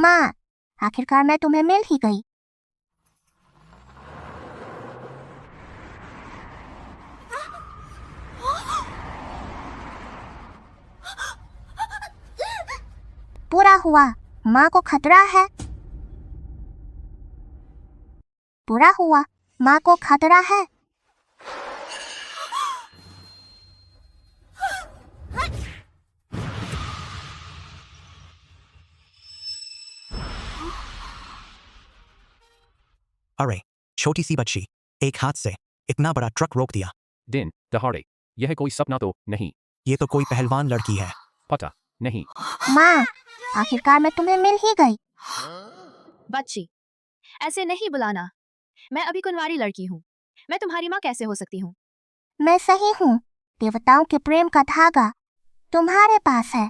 माँ, आखिरकार मैं तुम्हें मिल ही गई। बुरा हुआ, माँ को खतरा है। बुरा हुआ, माँ को खतरा है। अरे, छोटी सी बच्ची, एक हाथ से इतना बड़ा ट्रक रोक दिया। दिन दहाड़े, यह कोई सपना तो नहीं? ये तो कोई पहलवान लड़की है। पता नहीं। माँ, आखिरकार मैं तुम्हें मिल ही गई। बच्ची, ऐसे नहीं बुलाना। मैं अभी कुंवारी लड़की हूँ। मैं तुम्हारी माँ कैसे हो सकती हूँ? मैं सही हूँ। देवताओं के प्रेम का धागा तुम्हारे पास है।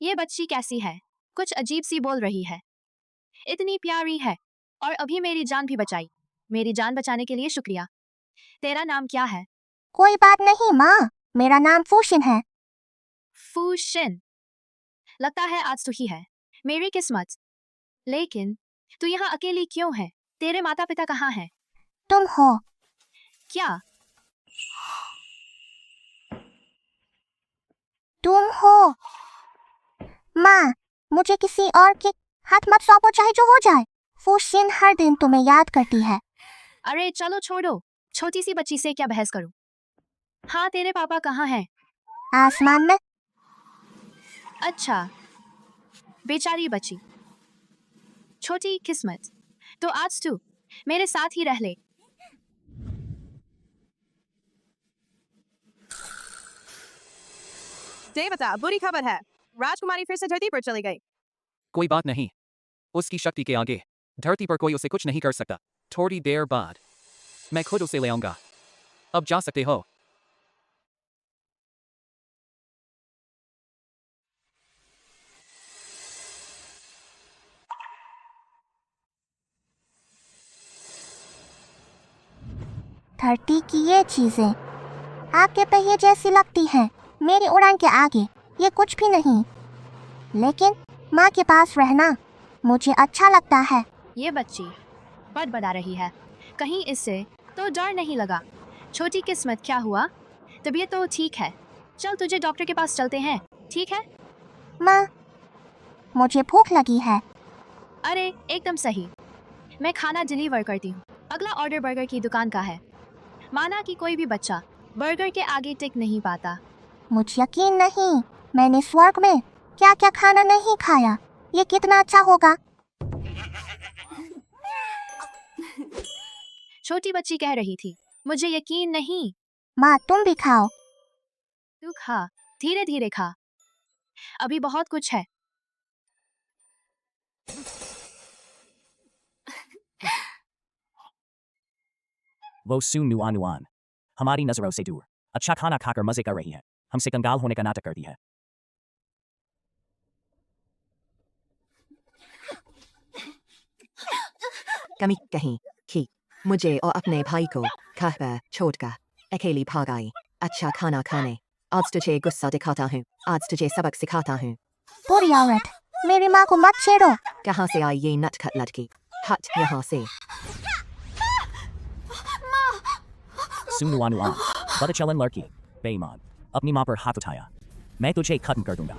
ये बच्ची कैसी है? कुछ अजीब सी बोल रही है। इतनी प्यारी है और अभी मेरी जान भी बचाई। मेरी जान बचाने के लिए शुक्रिया। तेरा नाम क्या है? कोई बात नहीं माँ, मेरा नाम फूशिन है। फूशिन। लगता है आज तू ही है। मेरी किस्मत। लेकिन तू यहाँ अकेली क्यों है? तेरे माता पिता कहाँ हैं? तुम हो। क्या? तुम हो। माँ, मुझे किसी और के हाथ मत सौंपो, चाहे जो हो जाए। फूशिन हर दिन तुम्हें याद करती है। अरे चलो छोड़ो, छोटी सी बच्ची से क्या बहस करूं? हाँ, तेरे पापा कहाँ हैं? आसमान में। अच्छा, बेचारी बच्ची, छोटी किस्मत। तो आज तू मेरे साथ ही रह ले। देवता, बुरी खबर है। राजकुमारी फिर से धरती पर चली गई। कोई बात नहीं, उसकी शक्ति के आगे धरती पर कोई उसे कुछ नहीं कर सकता। थोड़ी देर बाद मैं खुद उसे ले आऊंगा। अब जा सकते हो। धरती की ये चीजें आपके पहिए जैसी लगती हैं। मेरी उड़ान के आगे ये कुछ भी नहीं। लेकिन माँ के पास रहना मुझे अच्छा लगता है। ये बच्ची बड़बड़ा रही है। कहीं इससे तो डर नहीं लगा? छोटी किस्मत, क्या हुआ? तबीयत तो ठीक है। चल तुझे डॉक्टर के पास चलते हैं, ठीक है? माँ, मुझे भूख लगी है। अरे एकदम सही, मैं खाना डिलीवर करती हूँ। अगला ऑर्डर बर्गर की दुकान का है। माना कि कोई भी बच्चा बर्गर के आगे टिक नहीं पाता। मुझे यकीन नहीं, मैंने स्वर्ग में क्या क्या खाना नहीं खाया। ये कितना अच्छा होगा। छोटी बच्ची कह रही थी, मुझे यकीन नहीं। माँ, तुम भी खाओ। तू खा, धीरे धीरे खा, अभी बहुत कुछ है। वो सुनुआनुआन हमारी नजरों से दूर अच्छा खाना खाकर मजे कर रही है। हमसे कंगाल होने का नाटक करती है। कमी कहीं की मुझे और अपने भाई को कहकर छोड़कर अकेली भाग आई। अच्छा खाना खाने। आज तुझे गुस्सा दिखाता हूँ। आज तुझे सबक सिखाता हूँ। बुरी औरत, मेरी माँ को मत छेड़ो। कहाँ से आई ये नटखट लड़की? हट यहाँ से। सुनुआनुआन बदचलन लड़की, बेईमान, अपनी माँ पर हाथ उठाया। मैं तुझे खत्म कर दूंगा।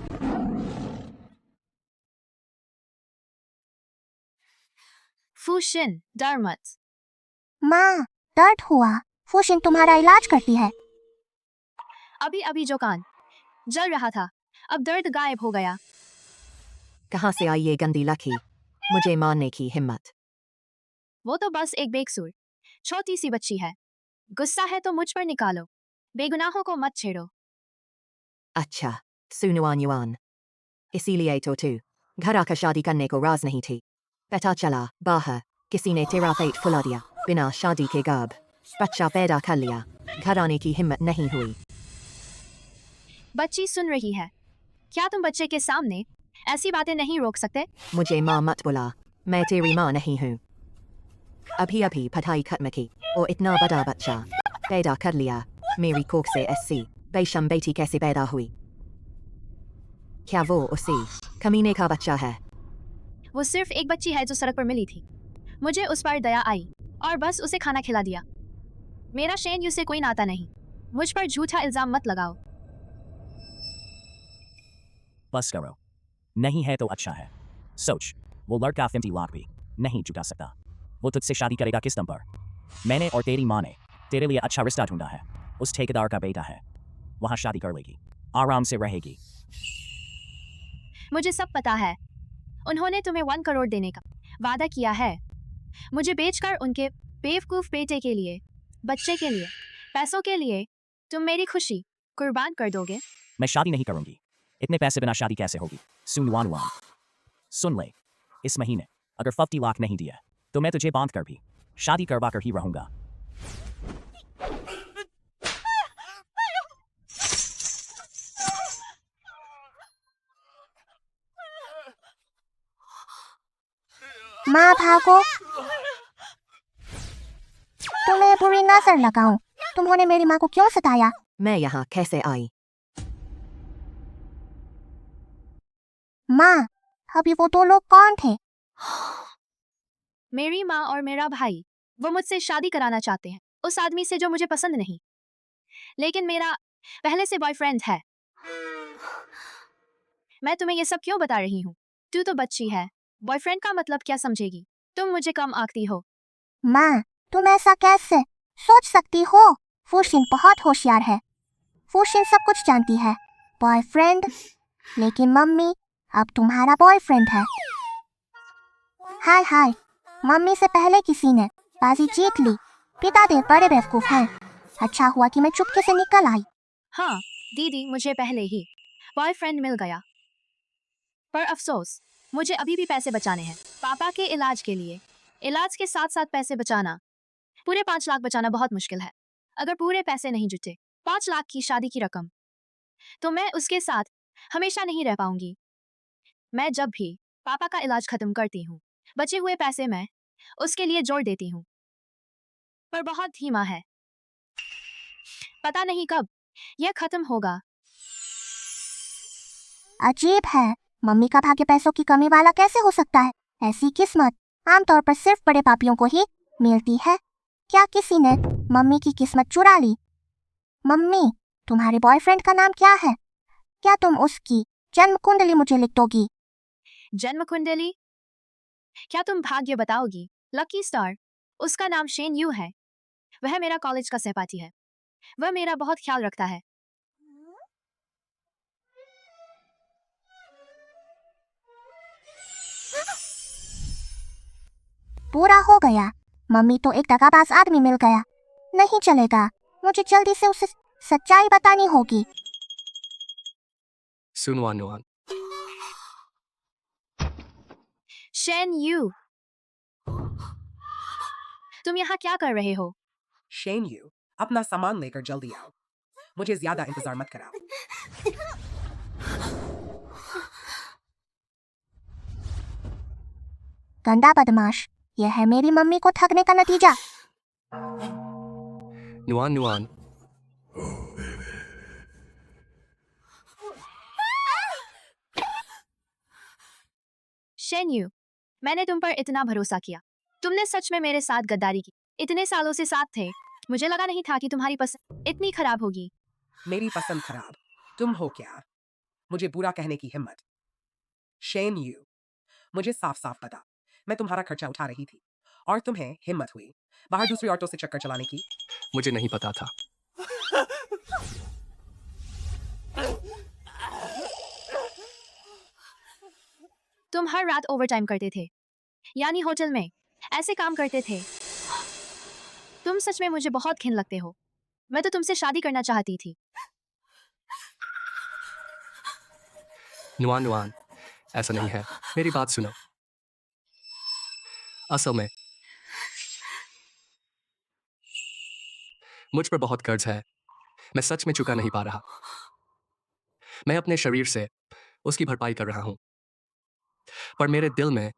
फूशिन, डर मत। माँ, दर्द हुआ। फूशिन तुम्हारा इलाज करती है। अभी अभी जो कान जल रहा था, अब दर्द गायब हो गया। कहाँ से आई ये गंदी लड़की? मुझे मारने की हिम्मत। वो तो बस एक बेकसूर छोटी सी बच्ची है। गुस्सा है तो मुझ पर निकालो, बेगुनाहों को मत छेड़ो। अच्छा, सुनुआन युआन, इसीलिए तो तू घर आकर शादी करने को राज नहीं थी। पता चला बाहर किसी ने तेरा पेट फुला दिया। बिना शादी के गर्भ बच्चा पैदा कर लिया। घर आने की हिम्मत नहीं हुई। बच्ची सुन रही है। क्या तुम बच्चे के सामने ऐसी बातें नहीं रोक सकते? मुझे माँ मत बुला, मैं तेरी माँ नहीं हूँ। अभी अभी पढ़ाई खत्म की और इतना बड़ा बच्चा पैदा कर लिया। मेरी कोख से ऐसी बेशम बेटी कैसे पैदा हुई? क्या वो उसी कमीने का बच्चा है? वो सिर्फ एक बच्ची है जो सड़क पर मिली थी। मुझे उस पर दया आई और बस उसे खाना खिला दिया। मेरा शेन यू से कोई नाता नहीं। मुझ पर झूठा इल्जाम मत लगाओ। बस करो। नहीं है तो अच्छा है। सोच, वो लड़का 50 लाख भी नहीं चुका सकता। वो तुझसे शादी करेगा किस दम पर? मैंने और तेरी माँ ने तेरे लिए अच्छा रिश्ता ढूंढा है। उस ठेकेदार का बेटा है, वहां शादी कर लेगी, आराम से रहेगी। मुझे सब पता है। उन्होंने तुम्हें 1 करोड़ देने का वादा किया है। मुझे बेचकर उनके बेवकूफ बेटे के लिए, बच्चे के लिए, पैसों के लिए तुम मेरी खुशी कुर्बान कर दोगे? मैं शादी नहीं करूंगी। इतने पैसे बिना शादी कैसे होगी? सुनवान। सुन ले, इस महीने अगर 50 लाख नहीं दिया तो मैं तुझे बांध कर भी शादी करवा कर ही रहूंगा। माँ भागो। तुम्हें बुरी नजर लगाऊं। तुमने मेरी माँ को क्यों सताया? मैं यहाँ कैसे आई? माँ, अभी वो 2 लोग कौन थे? मेरी माँ और मेरा भाई। वो मुझसे शादी कराना चाहते हैं उस आदमी से जो मुझे पसंद नहीं, लेकिन मेरा पहले से बॉयफ्रेंड है। मैं तुम्हें ये सब क्यों बता रही हूँ? तू तो बच्ची है, बॉयफ्रेंड का मतलब क्या समझेगी? तुम मुझे कम आंकती हो। माँ, तुम ऐसा कैसे सोच सकती हो? फूशिन बहुत होशियार है। फूशिन सब कुछ जानती है। बॉयफ्रेंड? लेकिन मम्मी, अब तुम्हारा बॉयफ्रेंड है। हाय हाय, मम्मी से पहले किसी ने बाजी जीत ली। पिताजी बड़े बेवकूफ हैं। अच्छा हुआ कि मैं चुपके से निकल आई। हाँ दीदी, मुझे पहले ही बॉयफ्रेंड मिल गया। पर अफसोस, मुझे अभी भी पैसे बचाने हैं पापा के इलाज के लिए। इलाज के साथ साथ पैसे बचाना, पूरे 5 लाख बचाना बहुत मुश्किल है। अगर पूरे पैसे नहीं जुटे, 5 लाख की शादी की रकम, तो मैं उसके साथ हमेशा नहीं रह पाऊंगी। मैं जब भी पापा का इलाज खत्म करती हूँ, बचे हुए पैसे मैं उसके लिए जोड़ देती हूँ, पर बहुत धीमा है। पता नहीं कब यह खत्म होगा। अजीब है, मम्मी का भाग्य पैसों की कमी वाला कैसे हो सकता है? ऐसी किस्मत आमतौर पर सिर्फ बड़े पापियों को ही मिलती है। क्या किसी ने मम्मी की किस्मत चुरा ली? मम्मी, तुम्हारे बॉयफ्रेंड का नाम क्या है? क्या तुम उसकी जन्म कुंडली मुझे लिख दोगी? जन्म कुंडली? क्या तुम भाग्य बताओगी? लकी स्टार, उसका नाम शेन यू है। वह मेरा कॉलेज का सहपाठी है। वह मेरा बहुत ख्याल रखता है। पूरा हो गया। मम्मी तो एक दगाबाज आदमी मिल गया। नहीं चलेगा, मुझे जल्दी से उसे सच्चाई बतानी होगी। सुनवान। शेन यू, तुम यहाँ क्या कर रहे हो? शेन यू, अपना सामान लेकर जल्दी आओ। मुझे ज्यादा इंतजार मत कराओ। गंदा बदमाश, यह है मेरी मम्मी को ठगने का नतीजा। नुआन। शेन यू, मैंने तुम पर इतना भरोसा किया। तुमने सच में मेरे साथ गद्दारी की। इतने सालों से साथ थे, मुझे लगा नहीं था कि तुम्हारी पसंद इतनी खराब होगी। मेरी पसंद खराब, तुम हो क्या? मुझे बुरा कहने की हिम्मत। शेन यू, मुझे साफ साफ पता, मैं तुम्हारा खर्चा उठा रही थी और तुम्हें हिम्मत हुई बाहर दूसरी औरतों से चक्कर चलाने की। मुझे नहीं पता था। तुम हर रात ओवरटाइम करते थे, यानी होटल में ऐसे काम करते थे। तुम सच में मुझे बहुत घिन लगते हो। मैं तो तुमसे शादी करना चाहती थी। नुआन, ऐसा नहीं है। मेरी बात सुनो। असल में मुझ पर बहुत कर्ज है। मैं सच में चुका नहीं पा रहा। मैं अपने शरीर से उसकी भरपाई कर रहा हूं, पर मेरे दिल में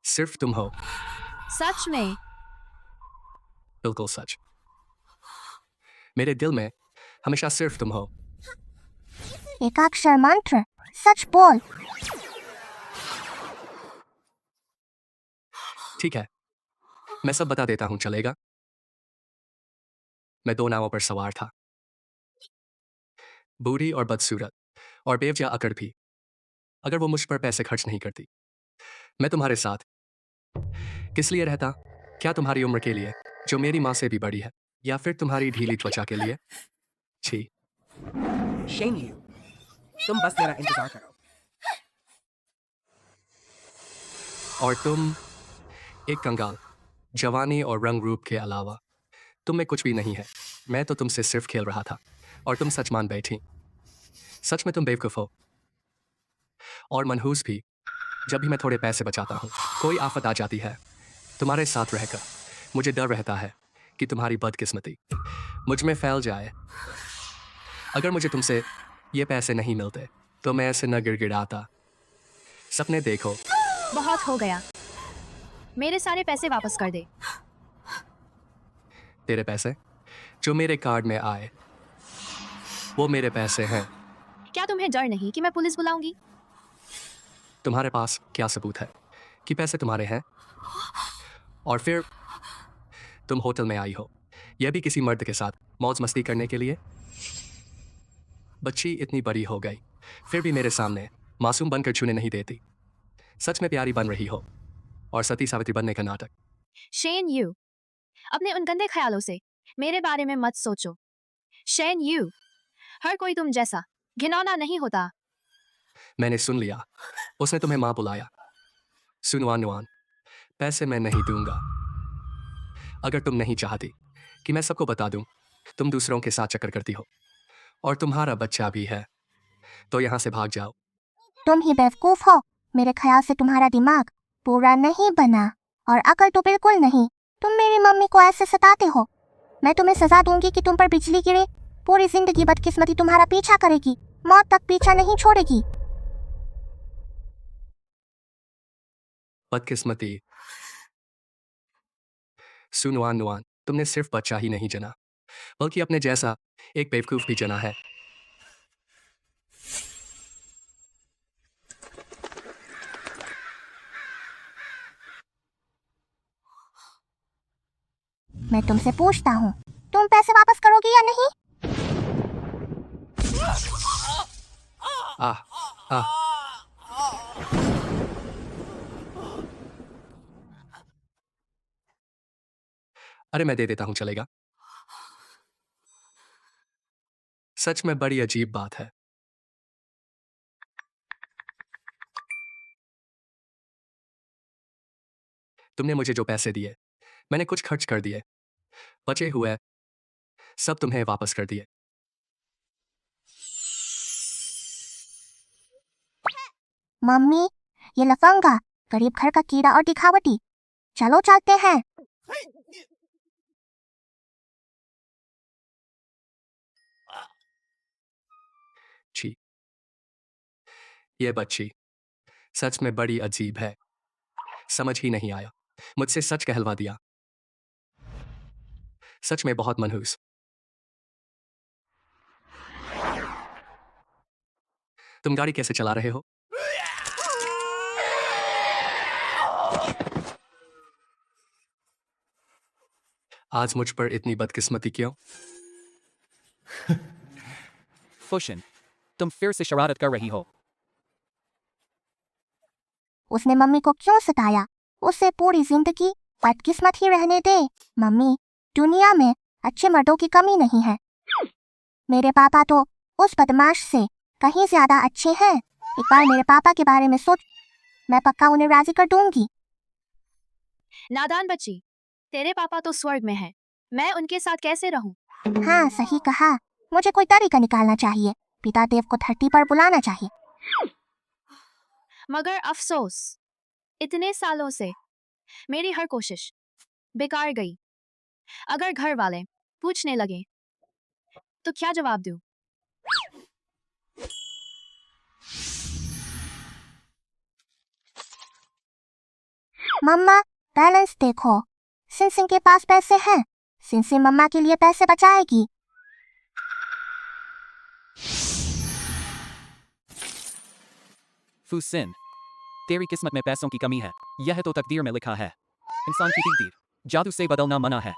सिर्फ तुम हो। सच में? बिल्कुल सच। मेरे दिल में हमेशा सिर्फ तुम हो। एकाक्षर मंत्र, सच बोल। ठीक है, मैं सब बता देता हूँ, चलेगा? मैं 2 नावों पर सवार था, बूढ़ी और बदसूरत और बेवजह अकड़ भी। अगर वो मुझ पर पैसे खर्च नहीं करती, मैं तुम्हारे साथ किस लिए रहता? क्या तुम्हारी उम्र के लिए, जो मेरी माँ से भी बड़ी है, या फिर तुम्हारी ढीली त्वचा के लिए? छी, शेन यू, तुम बस मेरा इंतजार करो। और तुम एक कंगाल, जवानी और रंग रूप के अलावा तुम में कुछ भी नहीं है। मैं तो तुमसे सिर्फ खेल रहा था और तुम सच मान बैठी। सच में तुम बेवकूफ हो और मनहूस भी। जब भी मैं थोड़े पैसे बचाता हूँ, कोई आफत आ जाती है। तुम्हारे साथ रहकर मुझे डर रहता है कि तुम्हारी बदकिस्मती मुझ में फैल जाए। अगर मुझे तुमसे ये पैसे नहीं मिलते तो मैं ऐसे न गिड़गिड़ाता। सपने देखो। बहुत हो गया, मेरे सारे पैसे वापस कर दे। तेरे पैसे जो मेरे कार्ड में आए, वो मेरे पैसे हैं। क्या तुम्हें डर नहीं कि मैं पुलिस बुलाऊंगी? तुम्हारे पास क्या सबूत है कि पैसे तुम्हारे हैं? और फिर तुम होटल में आई हो, यह भी किसी मर्द के साथ मौज मस्ती करने के लिए? बच्ची इतनी बड़ी हो गई, फिर भी मेरे सामने मासूम बनकर छूने नहीं देती। सच में प्यारी बन रही हो और सती सावित्री बनने का नाटक। शेन यू, अपने उन गंदे ख्यालों से मेरे बारे में मत सोचो। शेन यू, हर कोई तुम जैसा घिनौना नहीं होता। मैंने सुन लिया, उसने तुम्हें माँ बुलाया। सुनवान नुआन, पैसे मैं नहीं दूंगा। अगर तुम नहीं चाहती कि मैं सबको बता दूं तुम दूसरों के साथ चक्कर करती हो और तुम्हारा बच्चा भी है, तो यहाँ से भाग जाओ। तुम ही बेवकूफ हो। मेरे ख्याल से तुम्हारा दिमाग पूरा नहीं बना और अकल तो बिल्कुल नहीं। तुम मेरी मम्मी को ऐसे सताते हो। मैं तुम्हें सजा दूंगी कि तुम पर बिजली गिरे। पूरी जिंदगी बदकिस्मती तुम्हारा पीछा करेगी, मौत तक पीछा नहीं छोड़ेगी। बदकिस्मती। सुनवान नुआन, तुमने सिर्फ बच्चा ही नहीं जना, बल्कि अपने जैसा एक बेवकूफ भी जना है। मैं तुमसे पूछता हूँ, तुम पैसे वापस करोगी या नहीं? आह आह, अरे मैं दे देता हूँ, चलेगा? सच में बड़ी अजीब बात है। तुमने मुझे जो पैसे दिए, मैंने कुछ खर्च कर दिए, बचे हुए सब तुम्हें वापस कर दिए। मम्मी, ये लफंगा, गरीब घर का कीड़ा और दिखावटी। चलो चलते हैं। छी, ये बच्ची सच में बड़ी अजीब है। समझ ही नहीं आया, मुझसे सच कहलवा दिया। सच में बहुत मनहूस। तुम गाड़ी कैसे चला रहे हो? आज मुझ पर इतनी बदकिस्मती क्यों? फुशन, तुम फिर से शरारत कर रही हो। उसने मम्मी को क्यों सताया? उसे पूरी जिंदगी बदकिस्मत ही रहने दे। मम्मी, दुनिया में अच्छे मर्दों की कमी नहीं है। मेरे पापा तो उस बदमाश से कहीं ज्यादा अच्छे हैं। एक बार मेरे पापा के बारे में सोच, मैं पक्का उन्हें राजी कर दूंगी। नादान बच्ची, तेरे पापा तो स्वर्ग में हैं। मैं उनके साथ कैसे रहूं? हाँ, सही कहा। मुझे कोई तरीका निकालना चाहिए। पिता देव को धरती पर बुलाना चाहिए। मगर अफसोस, इतने सालों से मेरी हर कोशिश बेकार गई। अगर घर वाले पूछने लगे तो क्या जवाब दूं? मम्मा, बैलेंस देखो। सिंसिन के पास पैसे हैं। सिंसिन मम्मा के लिए पैसे बचाएगी। फुसिन, तेरी किस्मत में पैसों की कमी है, यह तो तकदीर में लिखा है। इंसान की तकदीर जादू से बदलना मना है।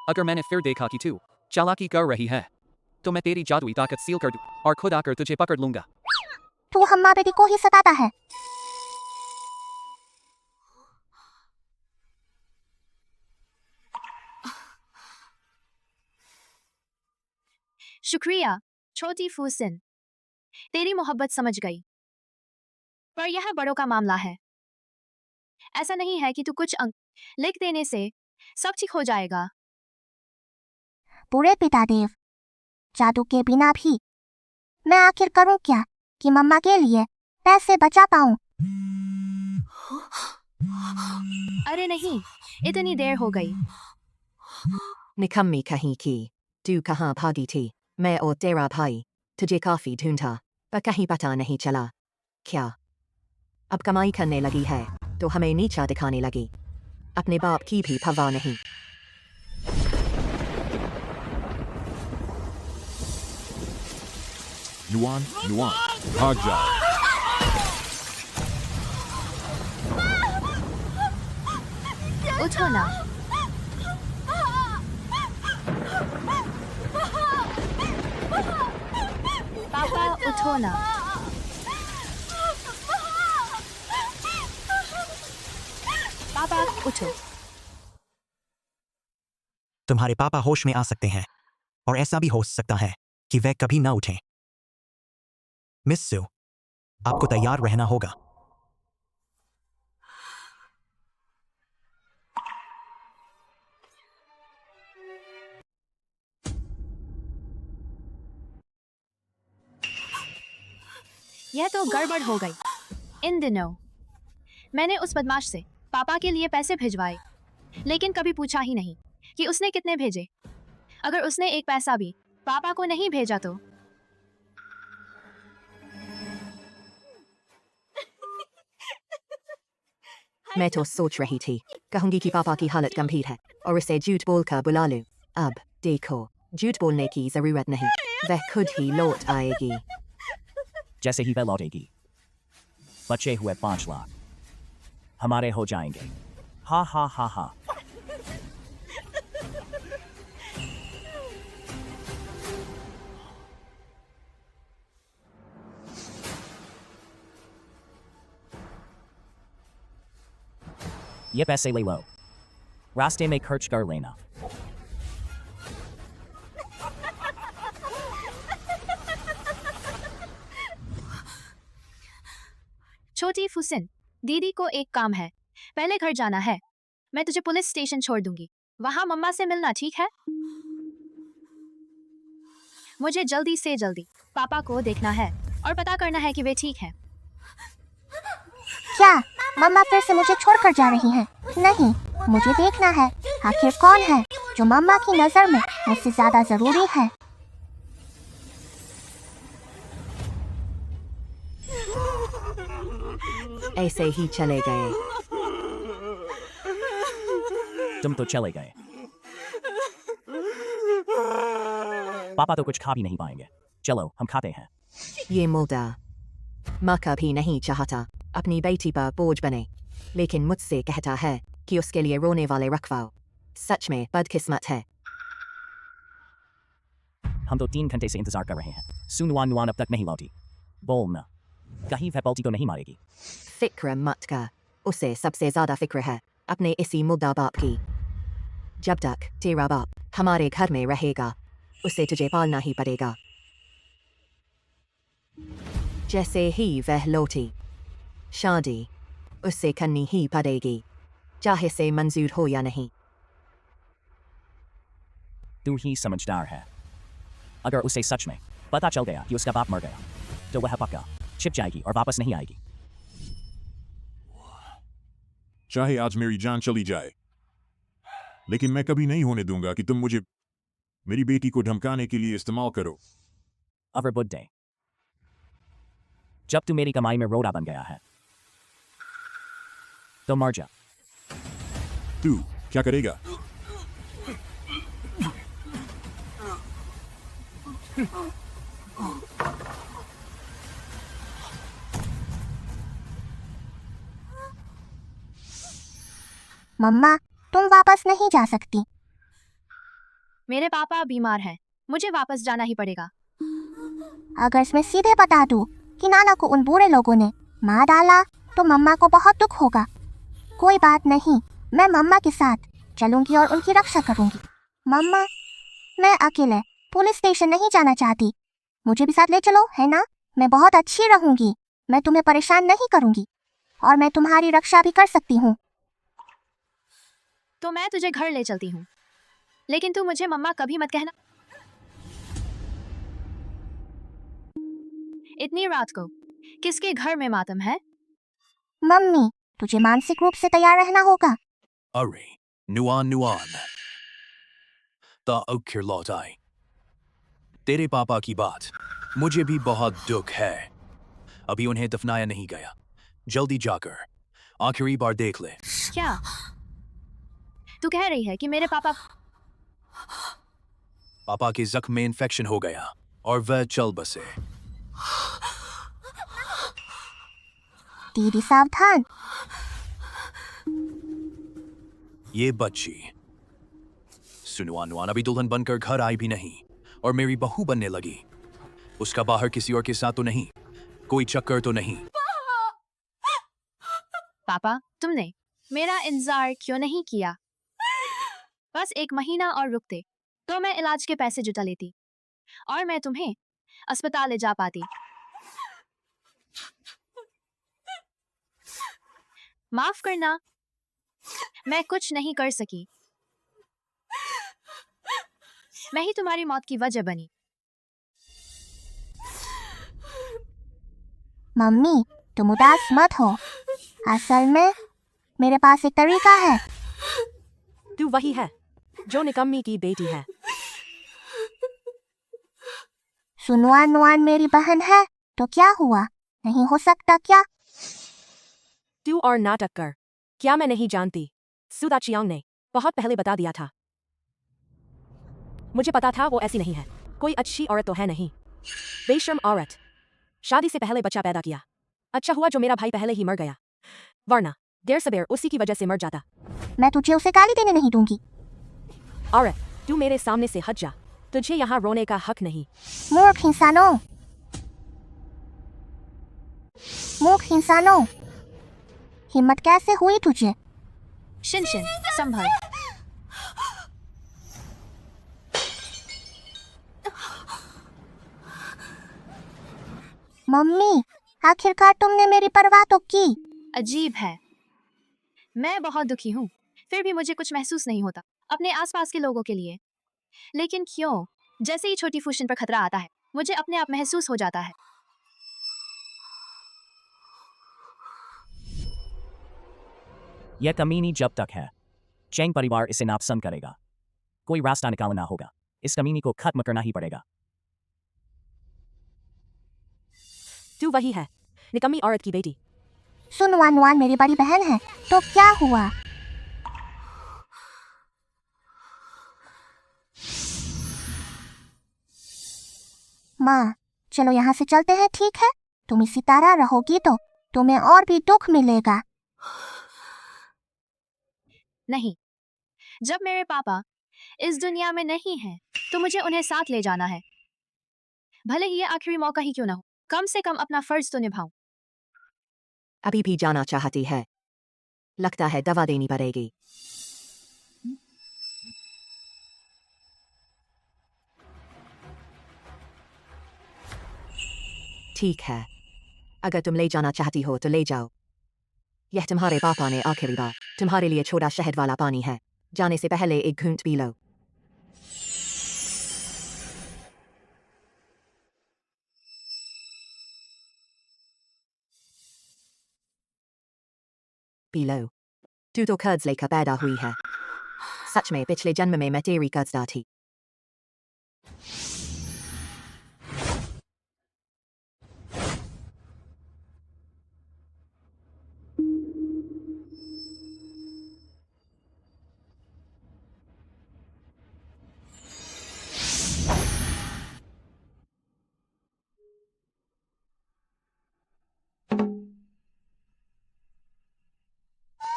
अगर मैंने फिर देखा कि तू चालाकी कर रही है तो मैं तेरी जादुई ताकत सील कर दूं और खुद आकर तुझे पकड़ लूंगा। तू हम्मा बेटी को ही सताता है। शुक्रिया छोटी फूसिन, तेरी मोहब्बत समझ गई। पर यह बड़ों का मामला है। ऐसा नहीं है कि तू कुछ अंक लिख देने से सब ठीक हो जाएगा। पूरे पितादेव, जादू के बिना भी मैं आखिर करूं क्या कि मम्मा के लिए पैसे बचा पाऊं। अरे नहीं, इतनी देर हो गई। निकम्मी कहीं की, तू कहाँ भागी थी? मैं और तेरा भाई तुझे काफी ढूंढा पर कहीं पता नहीं चला। क्या अब कमाई करने लगी है तो हमें नीचा दिखाने लगी? अपने बाप की भी परवाह नहीं। नुआन, नुआन, भाग जाओ। उठो ना। पापा उठो ना। पापा उठो। तुम्हारे पापा होश में आ सकते हैं और ऐसा भी हो सकता है कि वे कभी ना उठें। मिस सू, आपको तैयार रहना होगा। यह तो गड़बड़ हो गई। इन दिनों मैंने उस बदमाश से पापा के लिए पैसे भिजवाए, लेकिन कभी पूछा ही नहीं कि उसने कितने भेजे। अगर उसने एक पैसा भी पापा को नहीं भेजा तो मैं तो सोच रही थी कहूंगी कि पापा की हालत गंभीर है और इसे झूठ बोलकर बुला लूं। अब देखो, झूठ बोलने की जरूरत नहीं, वह खुद ही लौट आएगी। जैसे ही वह लौटेगी, बचे हुए 5 लाख हमारे हो जाएंगे। हा हा हा हा। ये पैसे ले लो, रास्ते में खर्च कर लेना। छोटी फुसिन, दीदी को एक काम है, पहले घर जाना है। मैं तुझे पुलिस स्टेशन छोड़ दूंगी, वहां मम्मा से मिलना, ठीक है? मुझे जल्दी से जल्दी पापा को देखना है और पता करना है कि वे ठीक हैं। क्या मम्मा फिर से मुझे छोड़कर जा रही हैं? नहीं, मुझे देखना है आखिर कौन है जो मम्मा की नजर में मुझसे ज्यादा जरूरी है। ऐसे ही चले गए। तुम तो चले गए। पापा तो कुछ खा भी नहीं पाएंगे। चलो हम खाते हैं। ये मुर्दा माँ कभी नहीं चाहता अपनी बेटी पर बोझ बने, लेकिन मुझसे कहता है कि उसके लिए रोने वाले रखवाओ। सच में बदकिस्मत है। हम तो 3 घंटे से इंतजार कर रहे हैं। सुनवान नुआन अब तक नहीं लौटी। बोलना, कहीं वह पलटी तो नहीं मारेगी? फिक्र मत कर, उसे सबसे ज्यादा फिक्र है अपने इसी मुर्दा बाप की। जब तक तेरा बाप हमारे घर में रहेगा, उसे तुझे पालना ही पड़ेगा। जैसे ही वह लौटी, शादी उससे करनी ही पड़ेगी, चाहे से मंजूर हो या नहीं। तू ही समझदार है। अगर उसे सच में पता चल गया कि उसका बाप मर गया, तो वह पक्का छिप जाएगी और वापस नहीं आएगी। चाहे आज मेरी जान चली जाए, लेकिन मैं कभी नहीं होने दूंगा कि तुम मुझे मेरी बेटी को धमकाने के लिए इस्तेमाल करो। अवर बुड्ढे, जब तू मेरी कमाई में रोड़ा बन गया है तो मर जा। तू क्या करेगा? मम्मा, तुम वापस नहीं जा सकती। मेरे पापा बीमार हैं, मुझे वापस जाना ही पड़ेगा। अगर मैं सीधे बता दूं कि नाना को उन बुरे लोगों ने मार डाला तो मम्मा को बहुत दुख होगा। कोई बात नहीं, मैं मम्मा के साथ चलूंगी और उनकी रक्षा करूंगी। मम्मा, मैं अकेले पुलिस स्टेशन नहीं जाना चाहती। मुझे भी साथ ले चलो, है ना? मैं बहुत अच्छी रहूंगी, मैं तुम्हें परेशान नहीं करूंगी और मैं तुम्हारी रक्षा भी कर सकती हूँ। तो मैं तुझे घर ले चलती हूँ, लेकिन तू मुझे मम्मा कभी मत कहना। इतनी रात को किसके घर में मातम है? मम्मी, तुझे मानसिक रूप से तैयार रहना होगा। अरे नुआन नुआन ता औखिर लौट आए। तेरे पापा की बात मुझे भी बहुत दुख है। अभी उन्हें दफनाया नहीं गया। जल्दी जाकर आखिरी बार देख ले। क्या तू कह रही है कि मेरे पापा? पापा के जख्म में इन्फेक्शन हो गया और वह चल बसे। दीदी सावधान। ये बच्ची सुनुआन नुआन अभी दुल्हन बनकर घर आई भी नहीं और मेरी बहू बनने लगी। उसका बाहर किसी और के साथ तो नहीं? कोई चक्कर तो नहीं? पापा, तुमने मेरा इंतजार क्यों नहीं किया? बस 1 महीना और रुकते तो मैं इलाज के पैसे जुटा लेती और मैं तुम्हें अस्पताल ले जा पाती। माफ करना, मैं कुछ नहीं कर सकी। मैं ही तुम्हारी मौत की वजह बनी। मम्मी, तुम उदास मत हो। असल में मेरे पास एक तरीका है। तू वही है जो निकम्मी की बेटी है। सुनुआन नुआन मेरी बहन है, तो क्या हुआ? नहीं हो सकता क्या? तू और नाटक कर। क्या मैं नहीं जानती? सुदा चियांग ने बहुत पहले बता दिया था। मुझे पता था वो ऐसी नहीं है। कोई अच्छी औरत तो है नहीं। बेशर्म औरत। शादी से पहले बच्चा पैदा किया। अच्छा हुआ जो मेरा भाई पहले ही मर गया, वरना देर सबेर उसी की वजह से मर जाता। मैं तुझे उसे गाली देने नहीं दूंगी। औरत, तू मेरे सामने से हट जा। तुझे यहाँ रोने का हक नहीं। मूर्ख इंसानों, मूर्ख इंसानों, हिम्मत कैसे हुई तुझे? शिनशिन, संभल। मम्मी, आखिरकार तुमने मेरी परवाह तो की। अजीब है, मैं बहुत दुखी हूँ, फिर भी मुझे कुछ महसूस नहीं होता अपने आसपास के लोगों के लिए। लेकिन क्यों? जैसे ही छोटी फूशिन पर खतरा आता है, मुझे अपने आप महसूस हो जाता है। यह कमीनी जब तक है, चैंग परिवार इसे नापसंद करेगा। कोई रास्ता निकालना होगा। इस कमीनी को खत्म करना ही पड़ेगा। तू वही है, निकम्मी औरत की बेटी। सुनुआन नुआन मेरी बड़ी बहन है, तो क्या हुआ? माँ, चलो यहाँ से चलते हैं, ठीक है? तुम इसी तरह रहोगी तो तुम्हें और भी दुख मिलेगा। नहीं, जब मेरे पापा इस दुनिया में नहीं हैं, तो मुझे उन्हें साथ ले जाना है। भले ही ये आखिरी मौका ही क्यों ना हो, कम से कम अपना फर्ज तो निभाऊं। अभी भी जाना चाहती है? लगता है दवा देनी पड़ेगी। ठीक है, अगर तुम ले जाना चाहती हो तो ले जाओ। यह तुम्हारे पापा ने आखिरी बार तुम्हारे लिए छोड़ा शहद वाला पानी है। जाने से पहले एक घूंट पी लो। P low. तू तो कर्ज लेकर पैदा हुई है। सच में पिछले जन्म में मैं तेरी कर्जदार थी।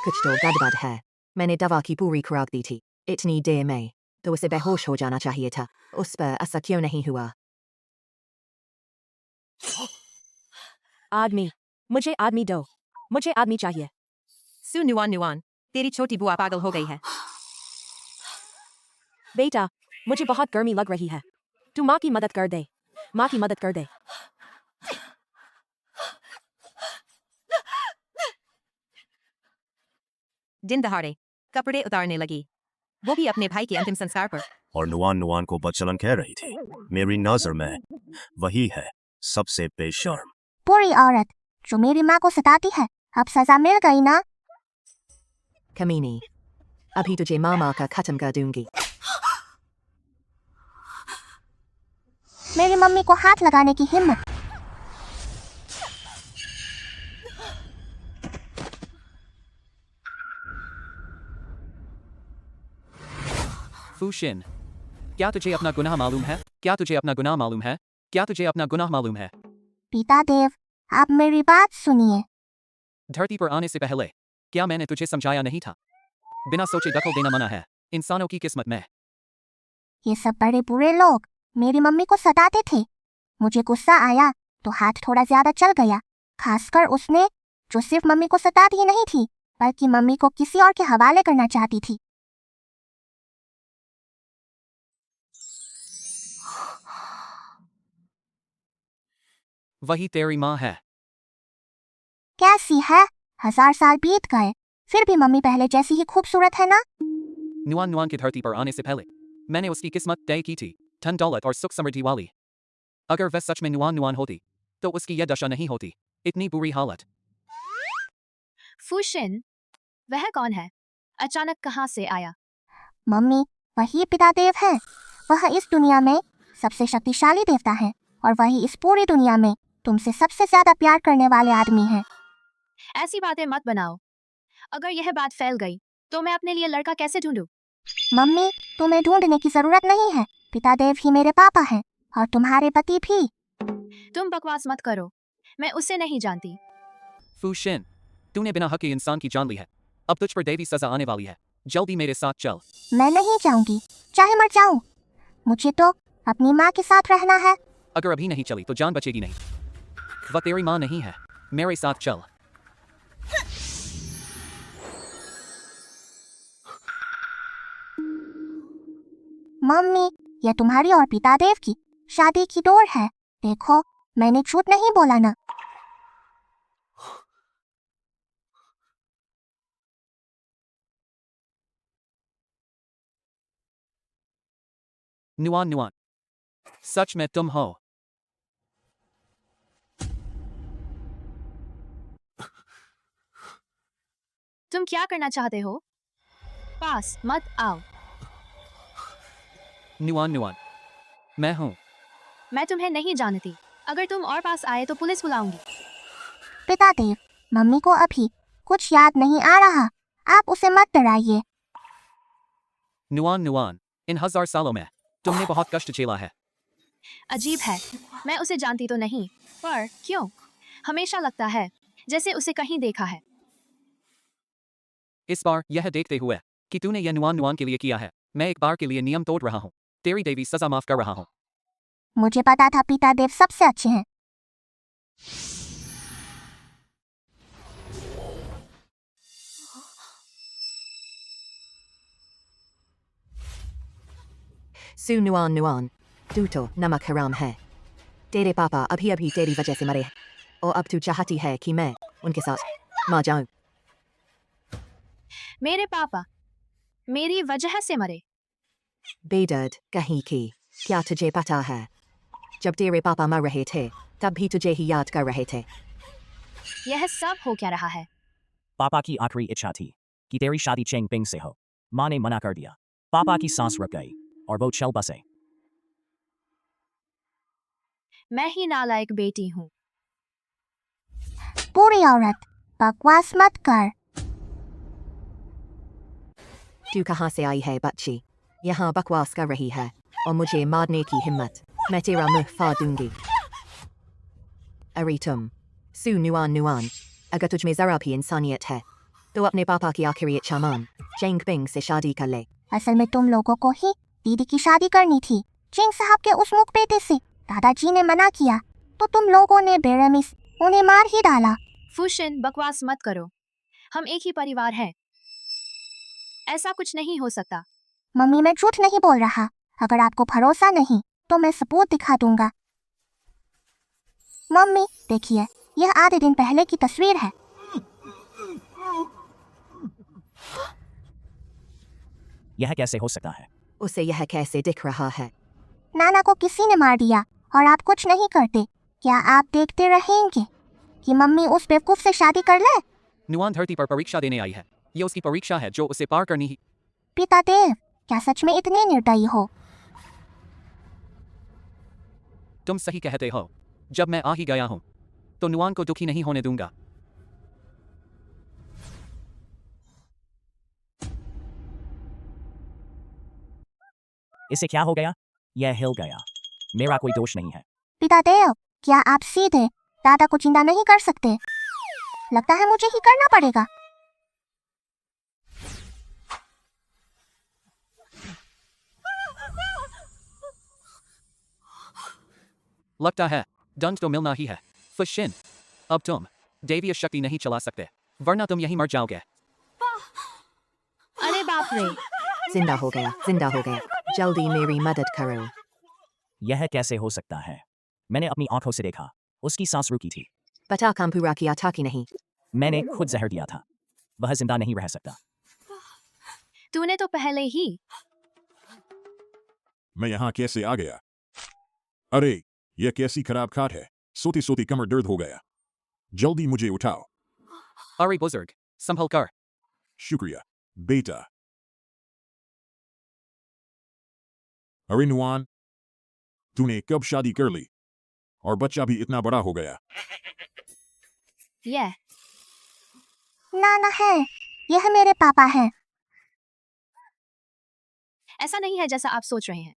कुछ तो गड़बड़ है। मैंने दवा की पूरी खुराक दी थी, इतनी देर में तो उसे बेहोश हो जाना चाहिए था। उस पर ऐसा क्यों नहीं हुआ? आदमी, मुझे आदमी दो। मुझे आदमी चाहिए। सु नुआन नुआन, तेरी छोटी बुआ पागल हो गई है। बेटा, मुझे बहुत गर्मी लग रही है। तू माँ की मदद कर दे। माँ की मदद कर दे। दिन दहाड़े कपड़े उतारने लगी, वो भी अपने भाई के अंतिम संस्कार पर। और नुआन नुआन को बदचलन कह रही थी। मेरी नजर में वही है सबसे बेशर्म। बुरी औरत जो मेरी माँ को सताती है, अब सजा मिल गई ना। कमीनी, अभी तुझे मामा का खत्म कर दूंगी। मेरी मम्मी को हाथ लगाने की हिम्मत। फूशिन, क्या तुझे अपना गुनाह मालूम है? क्या तुझे अपना गुनाह मालूम है? क्या तुझे अपना गुनाह मालूम है? पिता देव, आप मेरी बात सुनिए। धरती पर आने से पहले क्या मैंने तुझे समझाया नहीं था? बिना सोचे दखल देना मना है इंसानों की किस्मत में। ये सब बड़े बुरे लोग मेरी मम्मी को सताते थे। मुझे गुस्सा आया तो हाथ थोड़ा ज्यादा चल गया, खासकर उसने जो सिर्फ मम्मी को सताती ही नहीं थी बल्कि मम्मी को किसी और के हवाले करना चाहती थी। वही तेरी माँ है। कैसी है? 1000 साल बीत गए फिर भी मम्मी पहले जैसी ही खूबसूरत है ना। नुआन नुआन की धरती पर आने से पहले मैंने उसकी किस्मत तय की थी, धन दौलत और सुख समृद्धि वाली। अगर वह सच में नुआन नुआन होती तो उसकी यह दशा नहीं होती, इतनी बुरी हालत। फूशिन, वह कौन है? अचानक कहाँ से आया? मम्मी, वही पिता देव है। वह इस दुनिया में सबसे शक्तिशाली देवता है और वही इस पूरी दुनिया में तुमसे सबसे ज्यादा प्यार करने वाले आदमी हैं। ऐसी बातें मत बनाओ। अगर यह बात फैल गई तो मैं अपने लिए लड़का कैसे ढूंढूं? मम्मी, तुम्हें ढूंढने की जरूरत नहीं है। पिता देव ही मेरे पापा हैं और तुम्हारे पति भी। तुम बकवास मत करो, मैं उसे नहीं जानती। फूशिन, तूने बिना हक के इंसान की जान ली है। अब तुझ पर दैवी सजा आने वाली है। जल्दी मेरे साथ चल। मैं नहीं जाऊंगी, चाहे मर जाऊं। मुझे तो अपनी माँ के साथ रहना है। अगर अभी नहीं चली तो जान बचेगी नहीं। वह तेरी माँ नहीं है, मेरे साथ चल। मम्मी, यह तुम्हारी और पिता देव की शादी की डोर है। देखो, मैंने झूठ नहीं बोला ना। नुआन नुआन, सच में तुम हो? तुम क्या करना चाहते हो? पास मत आओ। नुआन नुआन, मैं हूँ। मैं तुम्हें नहीं जानती। अगर तुम और पास आए तो पुलिस बुलाऊंगी। पिता देव, मम्मी को अभी कुछ याद नहीं आ रहा, आप उसे मत डराइए। नुआन नुआन, इन 1000 सालों में तुमने बहुत कष्ट झेला है। अजीब है, मैं उसे जानती तो नहीं, पर क्यों हमेशा लगता है जैसे उसे कहीं देखा है। इस बार यह देखते हुए कि तूने यह नुआन नुआन के लिए किया है, मैं एक बार के लिए नियम तोड़ रहा हूँ। तेरी देवी सजा माफ कर रहा हूँ। मुझे पता था पिता देव सबसे अच्छे हैं। सु नुआन नुआन, तू तो नमक हराम है। तेरे पापा अभी अभी तेरी वजह से मरे हैं और अब तू चाहती है कि मैं उनके साथ मर जाऊं। मेरे पापा मेरी वजह से मरे? बेदर्द कहीं की, क्या तुझे पता है? जब तेरे पापा मर रहे थे तब भी तुझे ही याद कर रहे थे। यह सब हो क्या रहा है? पापा की आखिरी इच्छा थी कि तेरी शादी चेंग पिंग से हो। माँ ने मना कर दिया। पापा की सांस रुक गई और वो चल बसे। मैं ही नालायक बेटी हूँ। बुरी औरत, बकवास मत कर। तू कहाँ से आई है बच्ची? यहाँ बकवास कर रही है और मुझे मारने की हिम्मत? मैं तेरा मुंह फाड़ दूंगी। अरे तुम, सु नुआन नुआन, अगर तुझ में जरा भी इंसानियत है तो अपने पापा की आखिरी इच्छा मान चेंग पिंग से शादी कर ले। असल में तुम लोगों को ही दीदी की शादी करनी थी। चिंग साहब के उस मुख बेटे से दादाजी ने मना किया तो तुम लोगों ने बेरहमी से उन्हें मार ही डाला। फुशिन बकवास मत करो, हम एक ही परिवार हैं। ऐसा कुछ नहीं हो सकता। मम्मी मैं झूठ नहीं बोल रहा। अगर आपको भरोसा नहीं तो मैं सबूत दिखा दूंगा। मम्मी देखिए, यह आधे दिन पहले की तस्वीर है। यह कैसे हो सकता है? उसे यह कैसे दिख रहा है? नाना को किसी ने मार दिया और आप कुछ नहीं करते। क्या आप देखते रहेंगे कि मम्मी उस बेवकूफ से शादी कर ले? नुआन धरती पर परीक्षा देने आई है। ये उसकी परीक्षा है जो उसे पार करनी ही। पिता देव, क्या सच में इतने निर्दयी हो? तुम सही कहते हो। जब मैं आ ही गया हूं तो नुआन को दुखी नहीं होने दूंगा। इसे क्या हो गया? यह हिल गया। मेरा कोई दोष नहीं है। पिता देव, क्या आप सीधे दादा को जिंदा नहीं कर सकते? लगता है मुझे ही करना पड़ेगा। लगता है दंड तो मिलना ही है। फुशिन, अब तुम दैवीय शक्ति नहीं चला सकते, वरना तुम यहीं मर जाओगे। अरे बाप रे, जिंदा हो गया, जिंदा हो गया। जल्दी मेरी मदद करो। यह कैसे हो सकता है? मैंने अपनी आंखों से देखा, उसकी सांस रुकी थी। बता काम पूरा किया था कि नहीं? मैंने खुद जहर दिया था। वह जिंदा नहीं रह सकता। तूने तो पहले ही। मैं यहाँ कैसे आ गया? अरे यह कैसी खराब खाट है। सोती सोती कमर दर्द हो गया। जल्दी मुझे उठाओ। अरे बुजुर्ग, संभल कर। शुक्रिया बेटा। अरे नुआन, तूने कब शादी कर ली और बच्चा भी इतना बड़ा हो गया? यह नाना है, यह मेरे पापा हैं। ऐसा नहीं है जैसा आप सोच रहे हैं।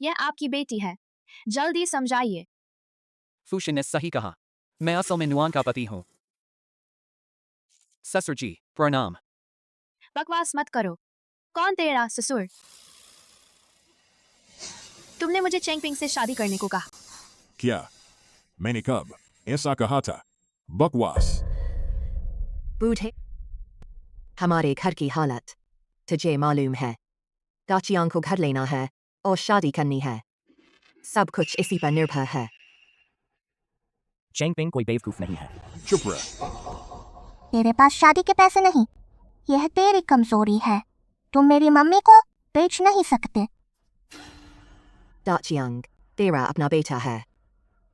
यह आपकी बेटी है। जल्दी समझाइए। फुशिन ने सही कहा। मैं असल में नुआन का पति हूं। ससुर जी प्रणाम। बकवास मत करो। कौन तेरा ससुर? तुमने मुझे चेंगपिंग से शादी करने को कहा। क्या मैंने कब ऐसा कहा था? बकवास। बूढ़े, हमारे घर की हालत तुझे मालूम है। दाचियांग को घर लेना है और शादी करनी है। सब कुछ इसी पर निर्भर है। चेंगपिंग कोई बेवकूफ नहीं है। चुप रह। तेरे पास शादी के पैसे नहीं, यह तेरी कमजोरी है। तुम मेरी मम्मी को बेच नहीं सकते। दाचियांग तेरा अपना बेटा है।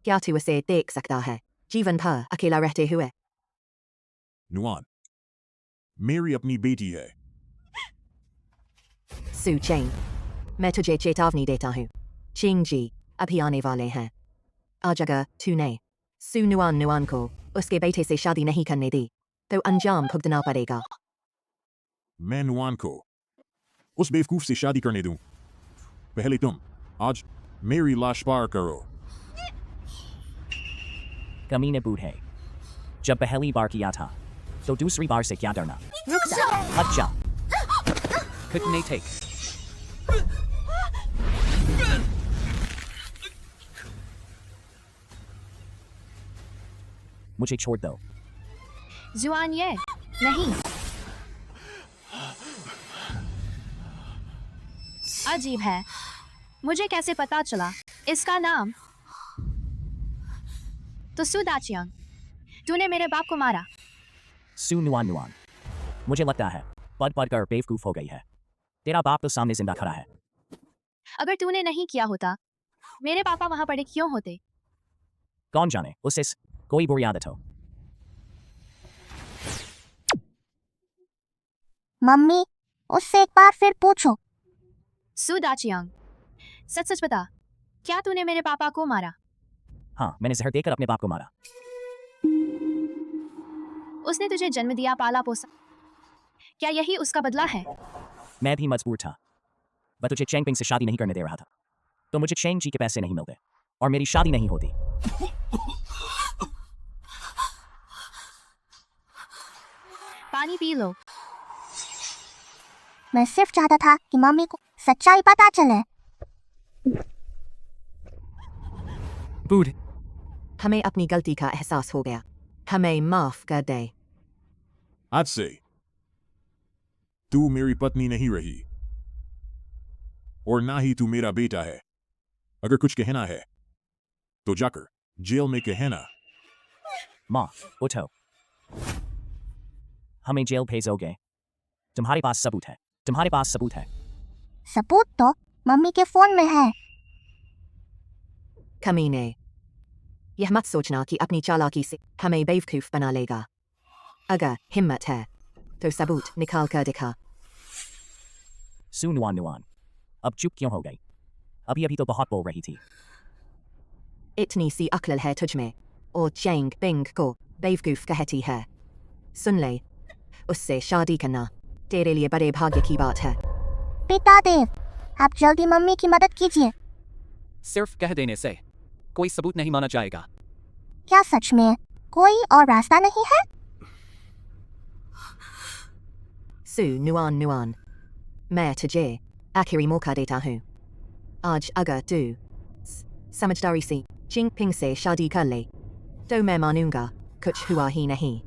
क्या तू उसे देख सकता है जीवन भर अकेला रहते हुए? नुआन मेरी अपनी बेटी है। सू चेंग, मैं तुझे चेतावनी देता हूँ। चिंग जी अभी आने वाले हैं। आज अगर तूने सू नुआन को उसके बेटे से शादी नहीं करने दी तो अंजाम भुगतना पड़ेगा। मैं नुआन को उस बेवकूफ से शादी करने दूं? पहले तुम आज मेरी लाश पार करो। कमीने बूढ़े, जब पहली बार किया था तो दूसरी बार से क्या डरना? रुक जा। अच्छा, कितने टेक? मुझे छोड़ दो। जुआन ये नहीं। अजीब है। मुझे कैसे पता चला इसका नाम? तो सुदाचियांग, तूने मेरे बाप को मारा। सू नुआन, मुझे लगता है पद पद कर बेवकूफ हो गई है। तेरा बाप तो सामने जिंदा खड़ा है। अगर तूने नहीं किया होता मेरे पापा वहां पड़े क्यों होते? कौन जाने, उससे कोई बुरी आदत हो। मम्मी, उससे एक बार फिर पूछो। सुदाचियांग, सच सच बता, क्या तूने मेरे पापा को मारा? हाँ, मैंने जहर देकर अपने बाप को मारा। उसने तुझे जन्म दिया, पाला पोसा। क्या यही उसका बदला है? मैं भी मजबूर था। वह तुझे चेंगपिंग से शादी नहीं करने दे रहा था, तो मुझे चेंग जी के पैसे नहीं मिलते और मेरी शादी नहीं होती। पानी पी लो। मैं सिर्फ चाहता था कि मम्मी को सच्चाई पता चले। बूढ़ हमें अपनी गलती का एहसास हो गया। हमें माफ कर दे। आज से तू मेरी पत्नी नहीं रही और ना ही तू मेरा बेटा है। अगर कुछ कहना है तो जाकर जेल में कहना। माँ उठो, हमें जेल भेजोगे? तुम्हारे पास सबूत है, तुम्हारे पास सबूत है। सबूत तो मम्मी के फोन में है। कमीने, यह मत सोचना कि अपनी चालाकी से हमें बेवकूफ बना लेगा। अगर हिम्मत है तो सबूत निकाल कर दिखा। सू नुआन नुआन, अब चुप क्यों हो गई? अभी अभी तो बहुत बोल रही थी। इतनी सी अक्ल है तुझमें और चेंग बिंग को बेवकूफ कहती है। सुन ले, उससे शादी करना तेरे लिए बड़े भाग्य की बात है। पिता देव, आप जल्दी मम्मी की मदद कीजिए। सिर्फ कह देने से कोई सबूत नहीं माना जाएगा। क्या सच में कोई और रास्ता नहीं है? सू नुआन नुआन, मैं तुझे आखिरी मौका देता हूँ। आज अगर तू समझदारी से चिंग पिंग से शादी कर ले तो मैं मानूंगा कुछ हुआ ही नहीं।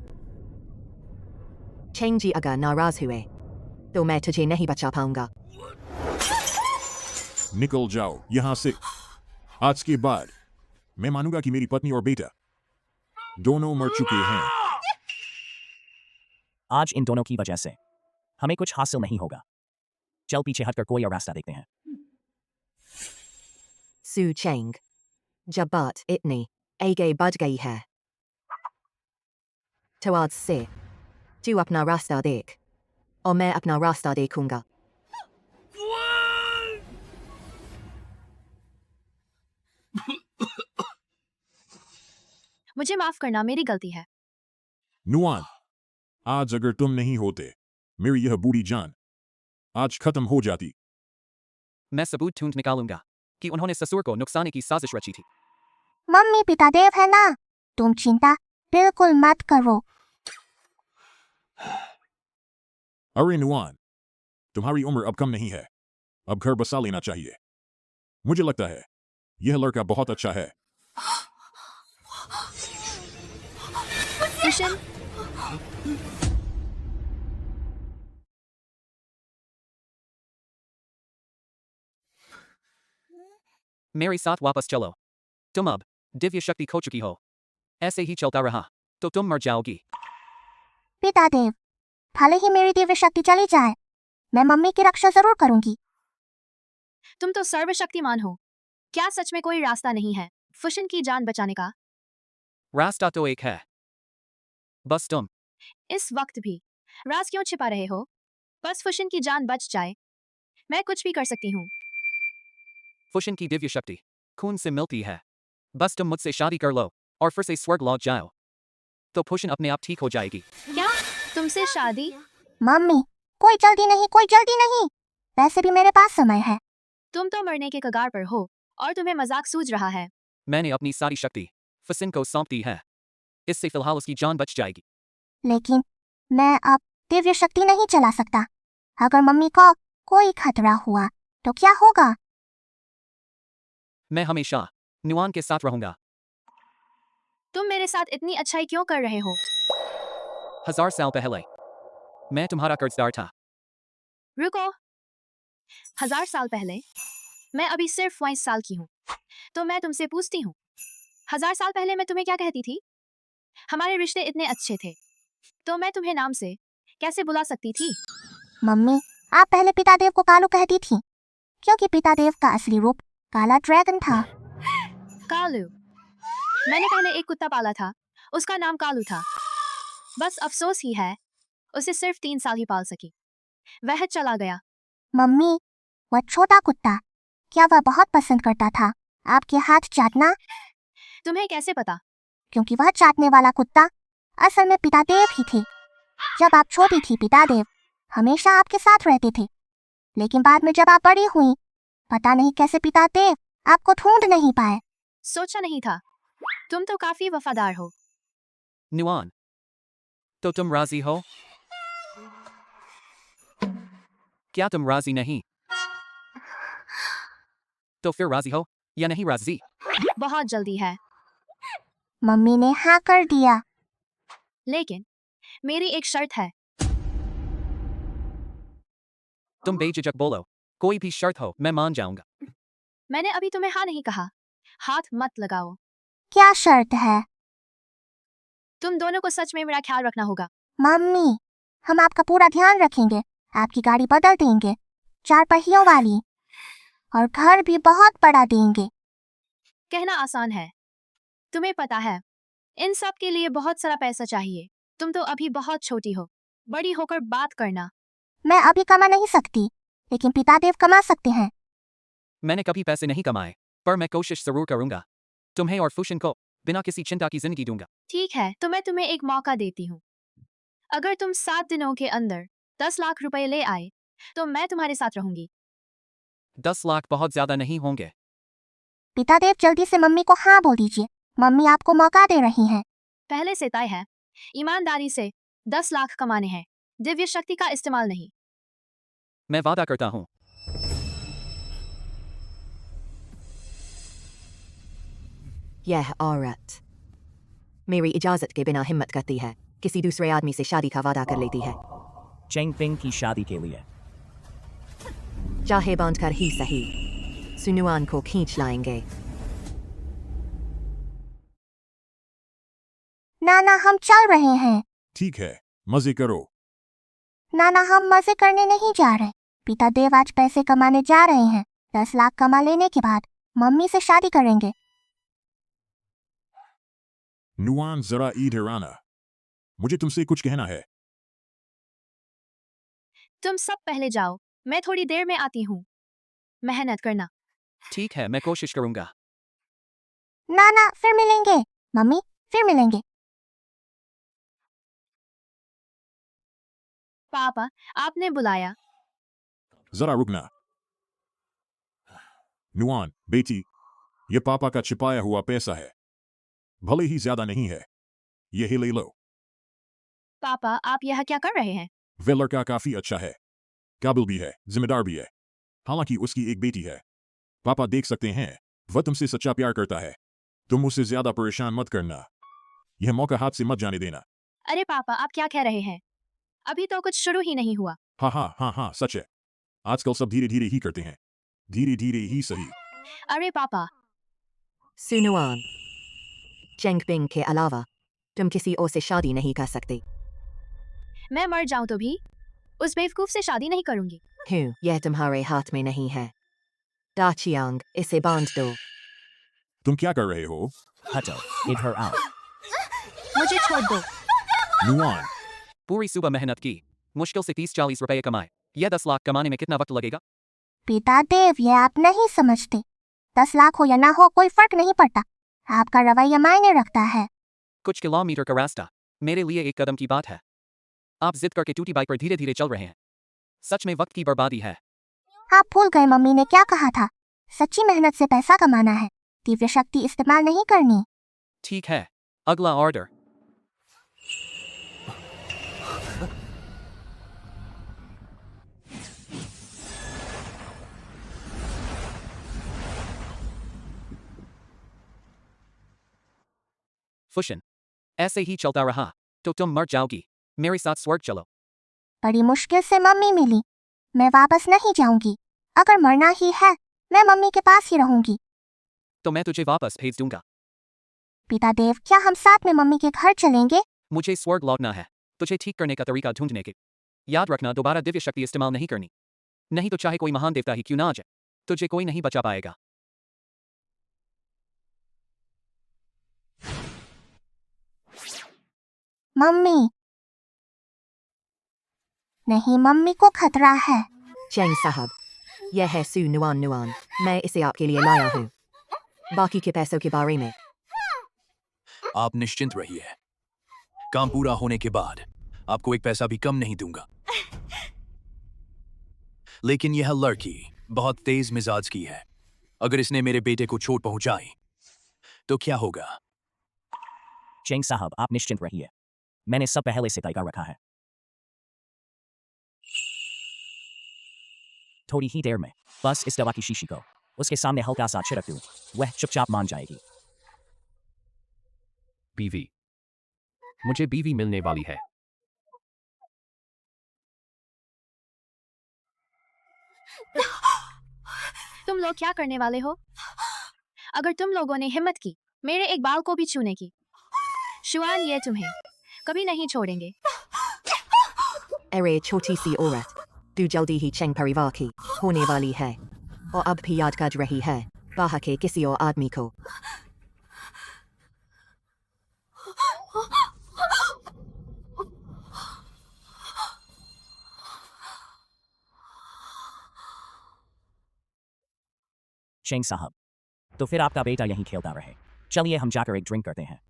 चेंग जी अगर नाराज हुए तो मैं तुझे नहीं बचा पाऊंगा। निकल जाओ यहां से। आज के बाद मैं मानूंगा कि मेरी पत्नी और बेटा दोनों मर चुके हैं। आज इन दोनों की वजह से हमें कुछ हासिल नहीं होगा। चल पीछे हटकर कोई और रास्ता देखते हैं। सू चेंग, जब बात इतनी आगे बढ़ गई है तो आज से तू अपना रास्ता देख और मैं अपना रास्ता देखूंगा। मुझे माफ करना, मेरी गलती है। नुआन, आज अगर तुम नहीं होते मेरी यह बूढ़ी जान आज खत्म हो जाती। मैं सबूत ढूंढ निकालूंगा कि उन्होंने ससुर को नुकसाने की साजिश रची थी। मम्मी पिता देव है ना, तुम चिंता बिल्कुल मत करो। अरे नुआन, तुम्हारी उम्र अब कम नहीं है, अब घर बसा लेना चाहिए। मुझे लगता है यह लड़का बहुत अच्छा है। कुशन, मेरे साथ वापस चलो। तुम अब दिव्य शक्ति खो चुकी हो। ऐसे ही चलता रहा तो तुम मर जाओगी। पिता देव, भले ही मेरी दिव्य शक्ति चली जाए, मैं मम्मी की रक्षा जरूर करूंगी। तुम तो सर्वशक्तिमान हो। क्या सच में कोई रास्ता नहीं है फुशन की जान बचाने का? रास्ता तो एक है, बस तुम इस वक्त भी राज क्यों छिपा रहे हो? बस फुशन की जान बच जाए, मैं कुछ भी कर सकती हूँ। फुशन की दिव्य शक्ति खून से मिलती है। बस तुम मुझसे शादी कर लो और फिर से स्वर्ग लौट जाओ तो फुशन अपने आप ठीक हो जाएगी। क्या तुमसे शादी? मम्मी, कोई जल्दी नहीं, कोई जल्दी नहीं। वैसे भी मेरे पास समय है। तुम तो मरने के कगार पर हो और तुम्हें मजाक सूझ रहा है। मैंने अपनी सारी शक्ति फुसन को सौंप दी है। इससे फिलहाल उसकी जान बच जाएगी। लेकिन मैं अब दिव्य शक्ति नहीं चला सकता। अगर मम्मी को कोई खतरा हुआ तो क्या होगा? मैं हमेशा नुआन के साथ रहूंगा। तुम मेरे साथ इतनी अच्छाई क्यों कर रहे हो? 1000 साल पहले मैं तुम्हारा कर्जदार था। रुको, 1000 साल पहले? मैं अभी सिर्फ 22 साल की हूँ, तो मैं तुमसे पूछती हूँ, 1000 साल पहले मैं तुम्हें क्या कहती थी? हमारे रिश्ते इतने अच्छे थे, तो मैं तुम्हें नाम से कैसे बुला सकती थी? मम्मी, आप पहले पिता देव को कालू कहती थी, क्योंकि पिता देव का असली रूप काला ड्रैगन था। कालू? मैंने पहले एक कुत्ता पाला था, उसका नाम कालू था। बस अफसोस ही है, उसे सिर्फ 3 साल ही पाल सकी, वह चला गया। मम्मी, वह छोटा कुत्ता, क्या वह बहुत पसंद करता था आपके हाथ चाटना? तुम्हें कैसे पता? क्योंकि वह चाटने वाला कुत्ता असल में पिता देव ही थे। जब आप छोटी थी पिता देव हमेशा आपके साथ रहते थे, लेकिन बाद में जब आप बड़ी हुई, पता नहीं कैसे पिता देव आपको ढूंढ नहीं पाए। सोचा नहीं था, तुम तो काफी वफादार हो। नुआन, तो तुम राजी हो? क्या तुम राजी नहीं? तो फिर राजी हो या नहीं राजी? बहुत जल्दी है, मम्मी ने हाँ कर दिया। लेकिन मेरी एक शर्त है। तुम बेझिझक बोलो, कोई भी शर्त हो मैं मान जाऊंगा। मैंने अभी तुम्हें हाँ नहीं कहा। हाथ मत लगाओ। क्या शर्त है? तुम दोनों को सच में मेरा ख्याल रखना होगा। मम्मी, हम आपका पूरा ध्यान रखेंगे, आपकी गाड़ी बदल देंगे, 4 पहियों वाली, और घर भी बहुत बड़ा देंगे। कहना आसान है, तुम्हें पता है इन सब के लिए बहुत सारा पैसा चाहिए। तुम तो अभी बहुत छोटी हो, बड़ी होकर बात करना। मैं अभी कमा नहीं सकती, लेकिन पितादेव कमा सकते हैं। मैंने कभी पैसे नहीं कमाए, पर मैं कोशिश जरूर करूंगा। तुम्हें और फुशन को बिना किसी चिंता की जिंदगी दूंगा। ठीक है, तो मैं तुम्हें एक मौका देती हूँ। अगर तुम 7 दिनों के अंदर 10 लाख रुपए ले आए तो मैं तुम्हारे साथ रहूंगी। 10 लाख बहुत ज्यादा नहीं होंगे। पितादेव जल्दी से मम्मी को हाँ बोल दीजिए, मम्मी आपको मौका दे रही हैं। पहले से तय है, ईमानदारी से 10 लाख कमाने हैं, दिव्य शक्ति का इस्तेमाल नहीं। मैं वादा करता हूँ। यह औरत मेरी इजाजत के बिना हिम्मत करती है, किसी दूसरे आदमी से शादी का वादा कर लेती है। चेंग पिंग की शादी के लिए चाहे बांध कर ही सही, सुनुआन को खींच लाएंगे। नाना हम चल रहे हैं। ठीक है, मजे करो। नाना हम मजे करने नहीं जा रहे, पितादेव आज पैसे कमाने जा रहे हैं। 10 लाख कमा लेने के बाद मम्मी से शादी करेंगे। नुआन जरा इधर आना, मुझे तुमसे कुछ कहना है। तुम सब पहले जाओ, मैं थोड़ी देर में आती हूँ। मेहनत करना। ठीक है, मैं कोशिश करूंगा। नाना फिर मिलेंगे, मम्मी फिर मिलेंगे। पापा, आपने बुलाया। जरा रुकना। नुआन बेटी, ये पापा का छिपाया हुआ पैसा है, भले ही ज्यादा नहीं है, यही ले लो। पापा, आप यह क्या कर रहे हैं? वह लड़का काफी अच्छा है, काबिल भी है, जिम्मेदार भी है, हालांकि उसकी एक बेटी है। पापा देख सकते हैं, वह तुमसे सच्चा प्यार करता है। तुम उसे ज्यादा परेशान मत करना, यह मौका हाथ से मत जाने देना। अरे पापा, आप क्या कह रहे हैं? अभी तो कुछ शुरू ही नहीं हुआ। हाँ हाँ हाँ हाँ, सच है, आजकल सब धीरे धीरे ही करते हैं, धीरे धीरे ही सही। अरे पापा, सुनुआन, चेंग पिंग के अलावा तुम किसी और से शादी नहीं कर सकते। मैं मर जाऊं तो भी उस बेवकूफ से शादी नहीं करूंगी। हूँ, यह तुम्हारे हाथ में नहीं है। दाचियांग, इसे बांध दो। तुम क्या कर रहे हो? हटो, इधर आओ। मुझे छोड़ दो। नुआन, पूरी सुबह मेहनत की, मुश्किल से 30-40 रुपए कमाए। यह 10 लाख कमाने में कितना वक्त लगेगा? पितादेव ये आप नहीं समझते, 10 लाख हो या ना हो कोई फर्क नहीं पड़ता, आपका रवैया मायने रखता है। कुछ किलोमीटर का रास्ता मेरे लिए एक कदम की बात है। आप जिद करके टूटी बाइक पर धीरे धीरे चल रहे हैं, सच में वक्त की बर्बादी है। आप भूल गए मम्मी ने क्या कहा था, सच्ची मेहनत से पैसा कमाना है, दिव्य शक्ति इस्तेमाल नहीं करनी। ठीक है, अगला ऑर्डर। फुशन, ऐसे ही चलता रहा तो तुम मर जाओगी। मेरे साथ स्वर्ग चलो। बड़ी मुश्किल से मम्मी मिली, मैं वापस नहीं जाऊंगी। अगर मरना ही है, मैं मम्मी के पास ही रहूंगी। तो मैं तुझे वापस भेज दूंगा। पितादेव क्या हम साथ में मम्मी के घर चलेंगे? मुझे स्वर्ग लौटना है, तुझे ठीक करने का तरीका ढूंढने के। याद रखना, दोबारा दिव्य शक्ति इस्तेमाल नहीं करनी, नहीं तो चाहे कोई महान देवता ही क्यों ना आ जाए, तुझे कोई नहीं बचा पाएगा। मम्मी नहीं, मम्मी को खतरा है। चेंग साहब, यह है सु नुआन नुआन, मैं इसे आपके लिए लाया हूँ। बाकी के पैसों के बारे में आप निश्चिंत रहिए, काम पूरा होने के बाद आपको एक पैसा भी कम नहीं दूंगा। लेकिन यह लड़की बहुत तेज मिजाज की है, अगर इसने मेरे बेटे को चोट पहुंचाई तो क्या होगा? चेंग साहब आप निश्चिंत रहिए, मैंने सब पहले से तय कर रखा है। थोड़ी ही देर में बस इस दवा की शीशी को उसके सामने हल्का सा छिड़क दूं, वह चुपचाप मान जाएगी। बीवी, मुझे बीवी मिलने वाली है। तुम लोग क्या करने वाले हो? अगर तुम लोगों ने हिम्मत की मेरे एक बाल को भी छूने की, शुआन ये तुम्हें कभी नहीं छोड़ेंगे। अरे छोटी सी औरत, तू जल्दी ही चेंग परिवार की होने वाली है और अब भी याद कर रही है बाहर के किसी और आदमी को। चेंग साहब, तो फिर आपका बेटा यहीं खेलता रहे। चलिए हम जाकर एक ड्रिंक करते हैं।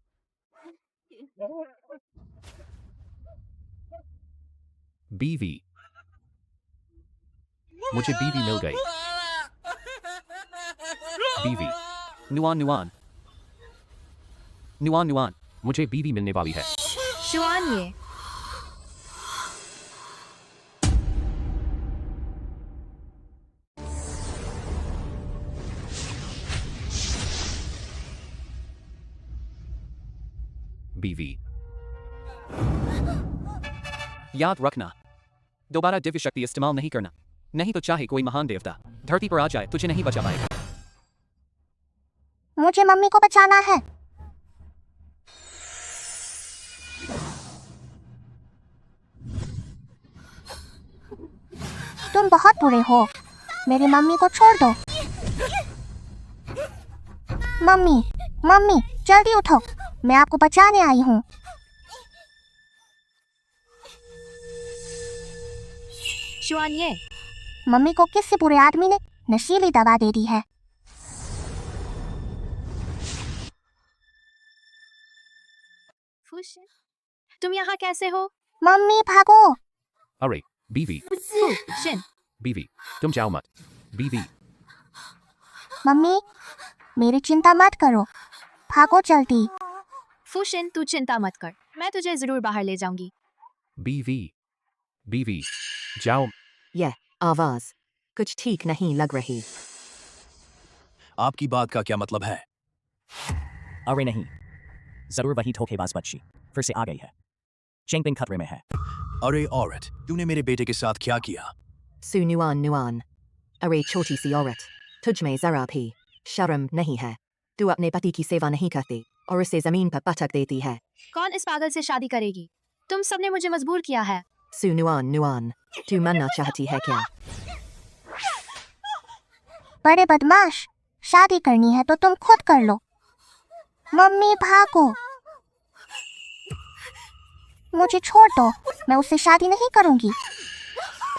बीवी, मुझे बीवी मिल गई। बीवी, नुआन नुआन नुआन नुआन, मुझे बीवी मिलने वाली है। शुआन ये बीवी, याद रखना, दोबारा दिव्य शक्ति इस्तेमाल नहीं करना, नहीं तो चाहे कोई महान देवता धरती पर आ जाए तुझे नहीं बचा पाएगा। मुझे मम्मी को बचाना है। तुम बहुत बुरे हो, मेरी मम्मी को छोड़ दो। मम्मी, मम्मी जल्दी उठो, मैं आपको बचाने आई हूँ। शुआन ये मम्मी को किसी बुरे आदमी ने नशीली दवा दे दी है। फूशिन, तुम यहाँ कैसे हो? मम्मी भागो। अरे बीवी, फूशिन, बीवी, तुम जाओ मत। बीवी, मम्मी मेरी चिंता मत करो, भागो जल्दी। फूशिन तू चिंता मत कर, मैं तुझे जरूर बाहर ले जाऊंगी। बीवी, बीवी, जाओ। यह आवाज कुछ ठीक नहीं लग रही। आपकी बात का क्या मतलब है? अरे नहीं, जरूर वही धोखेबाज बच्ची फिर से आ गई है। चेंगपिंग खतरे में है। अरे औरत, तूने मेरे बेटे के साथ क्या किया? सु नुआन नुआन, अरे छोटी सी औरत, तुझ में जरा भी शर्म नहीं है। तू अपने पति की सेवा नहीं करती और उसे जमीन पर पटक देती है। कौन इस पागल से शादी करेगी? तुम सबने मुझे मजबूर किया है। सु नुआन नुआन, तू मरना चाहती है क्या? बड़े बदमाश, शादी करनी है तो तुम खुद कर लो। मम्मी भागो, मुझे छोड़ दो, मैं उससे शादी नहीं करूंगी।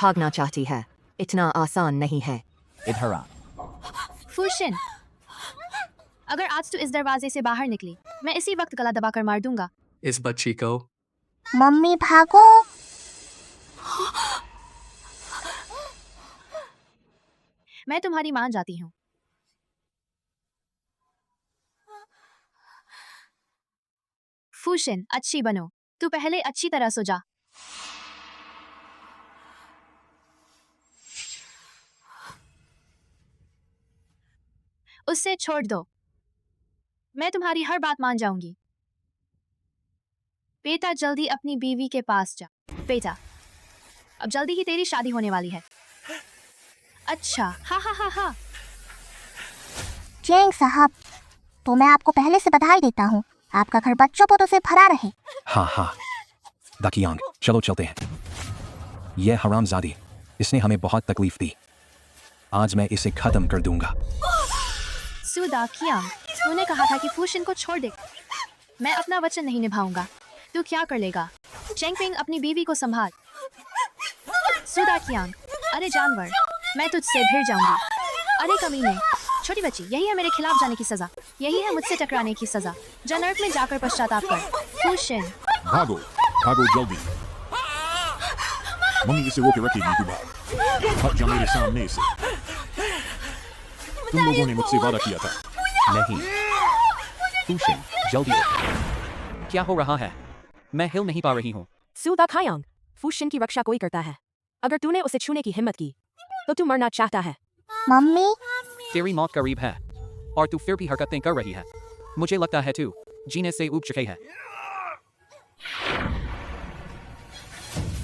भागना चाहती है, इतना आसान नहीं है। इधर आ। फूशिन, अगर आज तू इस दरवाजे से बाहर निकली, मैं इसी वक्त गला दबाकर मार दूंगा। इस बच्ची को मम्मी भागो। मैं तुम्हारी मान जाती हूँ। फूशिन अच्छी बनो, तू पहले अच्छी तरह सो जा। उससे छोड़ दो, मैं तुम्हारी हर बात मान जाऊंगी। बेटा जल्दी अपनी बीवी के पास जा। बेटा, अब जल्दी ही तेरी शादी होने वाली है। अच्छा, हा हा हा हा। चेंग साहब, तो मैं आपको पहले से बधाई देता हूँ, आपका घर बच्चों पोतों से भरा रहे। हाँ हाँ, दाकियांग, चलो चलते हैं। यह हरामजादी, इसने हमें बहुत तकलीफ दी। आज मैं इसे खत्म कर दूंगा। सुदा कियांग, तूने कहा था कि फूशिन को छोड़ दे। मैं अपना वचन नहीं निभाऊंगा। तू क्या कर लेगा? चेंगपिंग, अपनी बीवी को संभाल। सुदा कियांग, अरे जानवर, मैं तुझसे भिड़ जाऊंगी। अरे कमीने, छोटी बच्ची, यही है मेरे खिलाफ जाने की सजा, यही है मुझसे टकराने की सजा। जनर्क में जाकर पश्चाताप कर। फूशिन, भागो, भागो जल्दी। मम्मी इसे रोके रखेगी। तू भाग, हट जा मेरे सामने से। तुम लोगों ने मुझसे वादा किया था। नहीं। फूशिन, जल्दी उठ। क्या हो रहा है? मैं हिल नहीं पा रही हूँ। सुदा खायांग, फूशिन की रक्षा कोई करता है। अगर तूने उसे छूने की हिम्मत की तो तू मरना चाहता है। मम्मी तेरी मौत करीब है और तू फिर भी हरकतें कर रही है। मुझे लगता है तू जीने से ऊब चुकी है।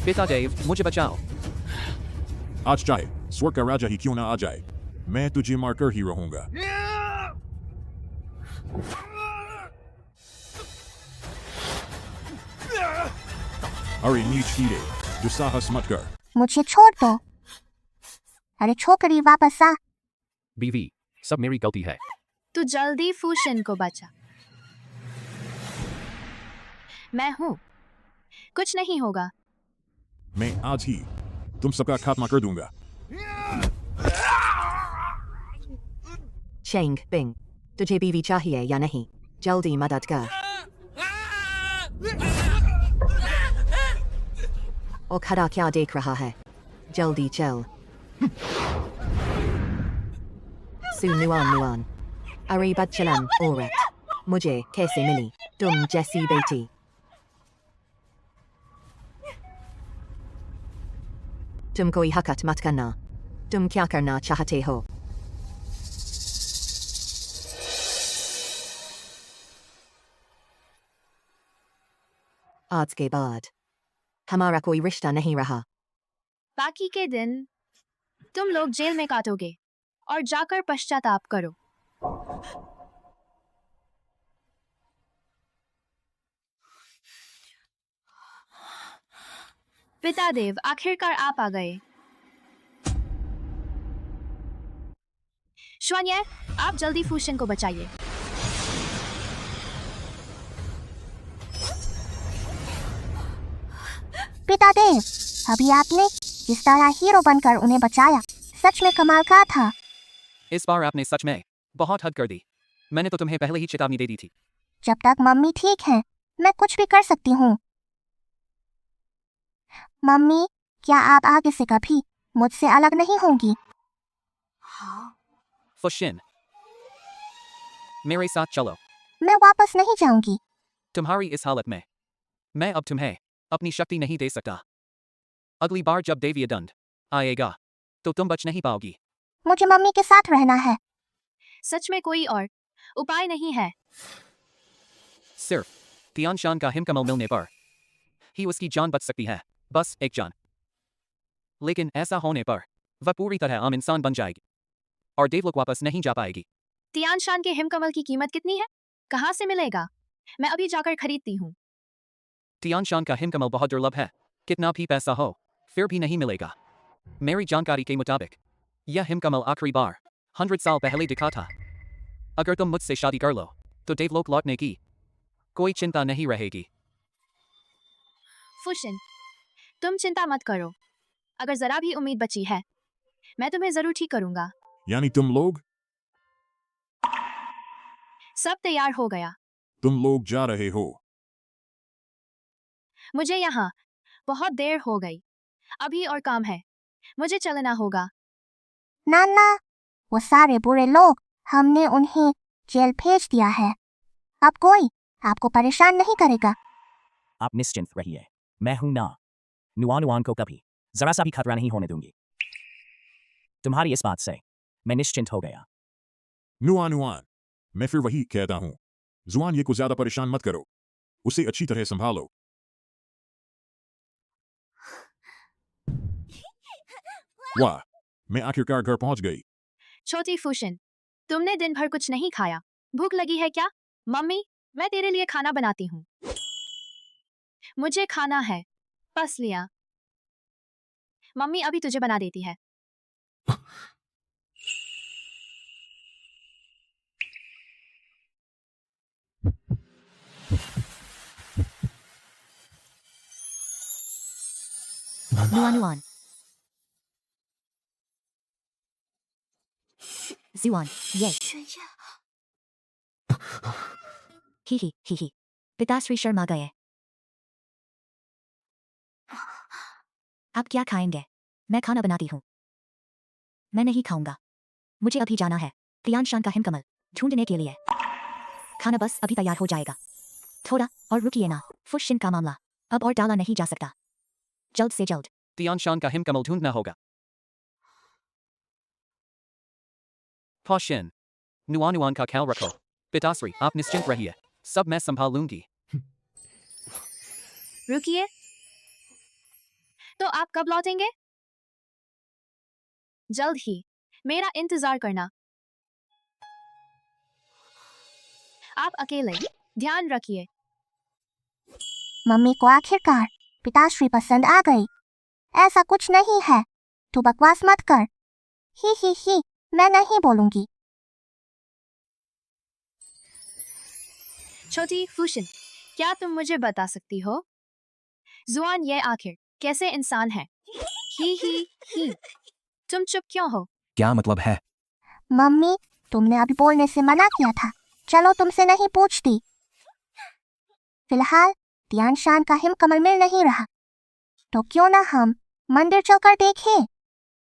पिता देव, मुझे बचाओ। आज चाहे स्वर्ग का राजा ही क्यों ना आ जाए, मैं तुझे मारकर ही रहूंगा। अरे नीच कीड़े, जो साहस मत कर। मुझे छोड़ दो। अरे छोकरी वापस आ। बीवी, सब मेरी गलती है। तू जल्दी फूशिन को बचा। मैं हूं, कुछ नहीं होगा। मैं आज ही तुम सबका खात्मा कर दूंगा। शेंग बिंग, तुझे बीवी चाहिए या नहीं? जल्दी मदद कर। ओ खड़ा क्या देख रहा है? जल्दी चल। सुनुआन नुआन, अरे बदचलन औरत, मुझे कैसे मिली तुम जैसी बेटी? तुम कोई हरकत मत करना। तुम क्या करना चाहते हो? आज के बाद हमारा कोई रिश्ता नहीं रहा। बाकी के दिन तुम लोग जेल में काटोगे और जाकर पश्चाताप करो। पिता देव, आखिरकार आप आ गए। श्वान्य, आप जल्दी फूशिन को बचाइए। पिता देव, अभी आपने जिस तरह हीरो बनकर उन्हें बचाया, सच में कमाल का था। इस बार आपने सच में बहुत हद कर दी। मैंने तो तुम्हें पहले ही चेतावनी दे दी थी। जब तक मम्मी ठीक है, मैं कुछ भी कर सकती हूँ। मम्मी, क्या आप आगे से कभी मुझसे अलग नहीं होंगी? फुशिन, मेरे साथ चलो। मैं वापस नहीं जाऊंगी। तुम्हारी इस हालत में मैं अब तुम्हें अपनी शक्ति नहीं दे सकता। अगली बार जब देवीय दंड आएगा तो तुम बच नहीं पाओगी। मुझे मम्मी के साथ रहना है। सच में कोई और उपाय नहीं है। सिर्फ तियानशान का हिमकमल मिलने पर ही उसकी जान बच सकती है। बस एक जान। लेकिन ऐसा होने पर वह पूरी तरह आम इंसान बन जाएगी और देवलोक वापस नहीं जा पाएगी। तियानशान के हिमकमल की कीमत कितनी है? कहाँ से मिलेगा? मैं अभी जाकर खरीदती हूँ। तियानशान का हिमकमल बहुत दुर्लभ है। कितना भी पैसा हो फिर भी नहीं मिलेगा। मेरी जानकारी के मुताबिक यह हिमकमल आखिरी बार 100 साल पहले दिखा था। अगर तुम मुझसे शादी कर लो तो देवलोक लौटने की कोई चिंता नहीं रहेगी। फुशिन, तुम चिंता मत करो। अगर जरा भी उम्मीद बची है, मैं तुम्हें जरूर ठीक करूंगा। यानी तुम लोग सब तैयार हो गया। तुम लोग जा रहे हो? मुझे यहाँ बहुत देर हो गई। अभी और काम है, मुझे चलना होगा। नाना, वो सारे बुरे लोग, हमने उन्हें जेल भेज दिया है। अब कोई आपको परेशान नहीं करेगा। आप निश्चिंत रहिए, मैं हूं ना। नुआनुआन को कभी जरा सा भी खतरा नहीं होने दूंगी। तुम्हारी इस बात से मैं निश्चिंत हो गया। नुआनुआन, मैं फिर वही कहता हूं, जुआन ये को ज्यादा परेशान मत करो, उसे अच्छी तरह संभालो। वाह, मैं आखिरकार घर पहुंच गई। छोटी फुशिन, तुमने दिन भर कुछ नहीं खाया। भूख लगी है क्या? मम्मी, मैं तेरे लिए खाना बनाती हूँ। मुझे खाना है। बस लिया। मम्मी अभी तुझे बना देती है। Nuan. Zuan, yay. Hi. पिताश्री शर्मा गए। आप क्या खाएंगे? मैं खाना बनाती हूँ। मैं नहीं खाऊंगा। मुझे अभी जाना है तियानशान का हिमकमल ढूंढने के लिए। खाना बस अभी तैयार हो जाएगा। थोड़ा और रुकिए ना। फुशिन का मामला अब और डाला नहीं जा सकता। जल्द से जल्द तियानशान का हिमकमल ढूंढना होगा। Poshin. Nuan Nuan का ख्याल रखो। पिताश्री आप निश्चिंत रहिए, सब मैं संभाल लूंगी। रुकिए, तो आप कब लौटेंगे? जल्द ही, मेरा इंतजार करना। आप अकेले ध्यान रखिए। मम्मी को आखिरकार पिताश्री पसंद आ गई। ऐसा कुछ नहीं है, तू बकवास मत कर। ही, मैं नहीं बोलूंगी। छोटी फूशिन, क्या तुम मुझे बता सकती हो जुआन ये आखिर कैसे इंसान है? ही, तुम चुप क्यों हो? क्या मतलब है? मम्मी, तुमने अभी बोलने से मना किया था। चलो तुमसे नहीं पूछती। फिलहाल ध्यान शान का हिमकमल मिल नहीं रहा, तो क्यों ना हम मंदिर चलकर देखें?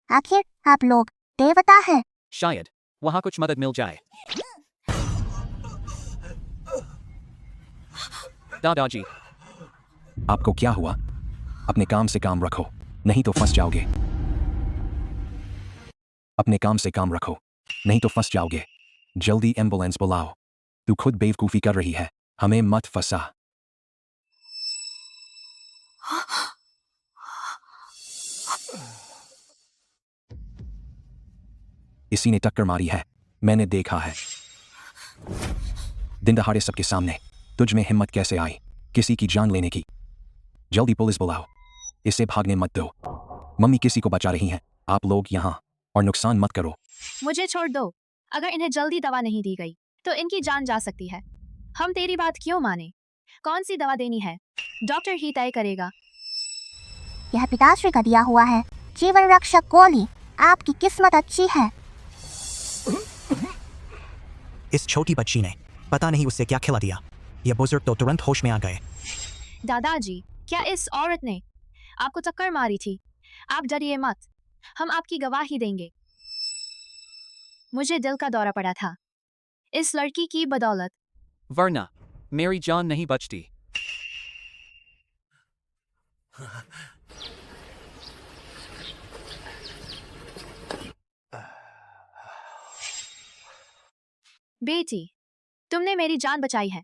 आखिर आप लोग देवता हैं। शायद वहां कुछ मदद मिल जाए। दादाजी, आपको क्या हुआ? अपने काम से काम रखो, नहीं तो फंस जाओगे। अपने काम से काम रखो, नहीं तो फंस जाओगे। जल्दी एम्बुलेंस बुलाओ। तू खुद बेवकूफी कर रही है, हमें मत फंसा। इसी ने टक्कर मारी है, मैंने देखा है। दिन दहाड़े सबके सामने तुझ में हिम्मत कैसे आई किसी की जान लेने की? जल्दी पुलिस बुलाओ, इसे भागने मत दो। मम्मी किसी को बचा रही हैं, आप लोग यहाँ और नुकसान मत करो। मुझे छोड़ दो। अगर इन्हें जल्दी दवा नहीं दी गई तो इनकी जान जा सकती है। हम तेरी बात क्यों माने? कौन सी दवा देनी है डॉक्टर ही तय करेगा। यह पिताश्री का दिया हुआ है, जीवन रक्षक गोली। आपकी किस्मत अच्छी है। इस छोटी बच्ची ने पता नहीं उससे क्या खिला दिया। यह बुजुर्ग तो तुरंत होश में आ गए। दादाजी, क्या इस औरत ने आपको टक्कर मारी थी? आप डरिए मत, हम आपकी गवाही देंगे। मुझे दिल का दौरा पड़ा था इस लड़की की बदौलत। वरना मेरी जान नहीं बचती। बेटी, तुमने मेरी जान बचाई है।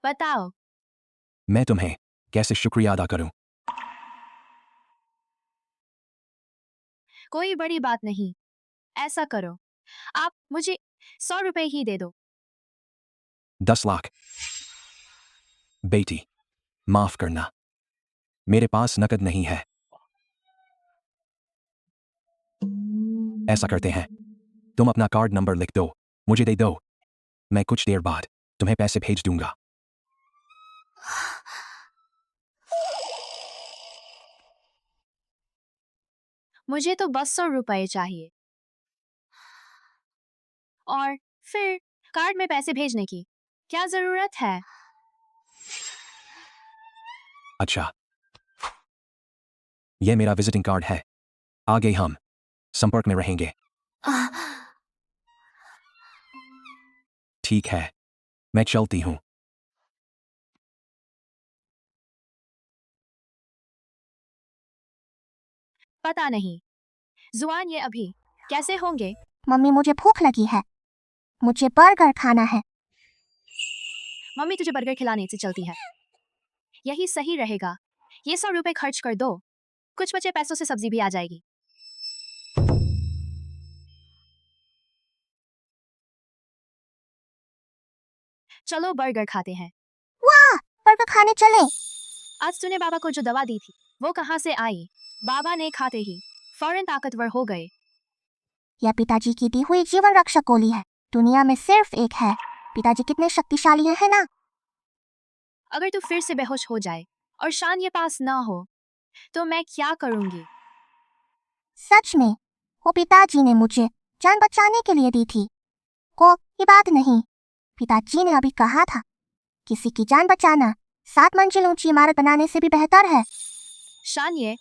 बताओ। मैं तुम्हें कैसे शुक्रिया अदा करूं? कोई बड़ी बात नहीं, ऐसा करो, आप मुझे 100 रुपए ही दे दो। 10 लाख? बेटी, माफ करना, मेरे पास नकद नहीं है। ऐसा करते हैं, तुम अपना कार्ड नंबर लिख दो, मुझे दे दो। मैं कुछ देर बाद तुम्हें पैसे भेज दूंगा। मुझे तो बस 100 रुपए चाहिए, और फिर कार्ड में पैसे भेजने की क्या जरूरत है? अच्छा, यह मेरा विजिटिंग कार्ड है। आगे हम संपर्क में रहेंगे। ठीक है, मैं चलती हूं। पता नहीं जुआन ये अभी कैसे होंगे। मम्मी, मुझे भूख लगी है, मुझे बर्गर खाना है। मम्मी तुझे बर्गर खिलाने से चलती है, यही सही रहेगा। ये 100 रुपए खर्च कर दो, कुछ बचे पैसों से सब्जी भी आ जाएगी। चलो बर्गर खाते हैं। वाह, बर्गर खाने चले। आज तूने बाबा को जो दवा दी थी वो कहाँ से आई? बाबा ने खाते ही फौरन ताकतवर हो गए। यह पिताजी की दी हुई जीवन रक्षक गोली है, दुनिया में सिर्फ एक है। पिताजी कितने शक्तिशाली है ना? अगर तू फिर से बेहोश हो जाए और शान ये पास ना हो तो मैं क्या करूंगी? सच में, वो पिताजी ने मुझे जान बचाने के लिए दी थी। कोई बात नहीं, पिताजी ने अभी कहा था, किसी की जान बचाना 7 मंजिल ऊंची इमारत बनाने से भी बेहतर है। शान, ये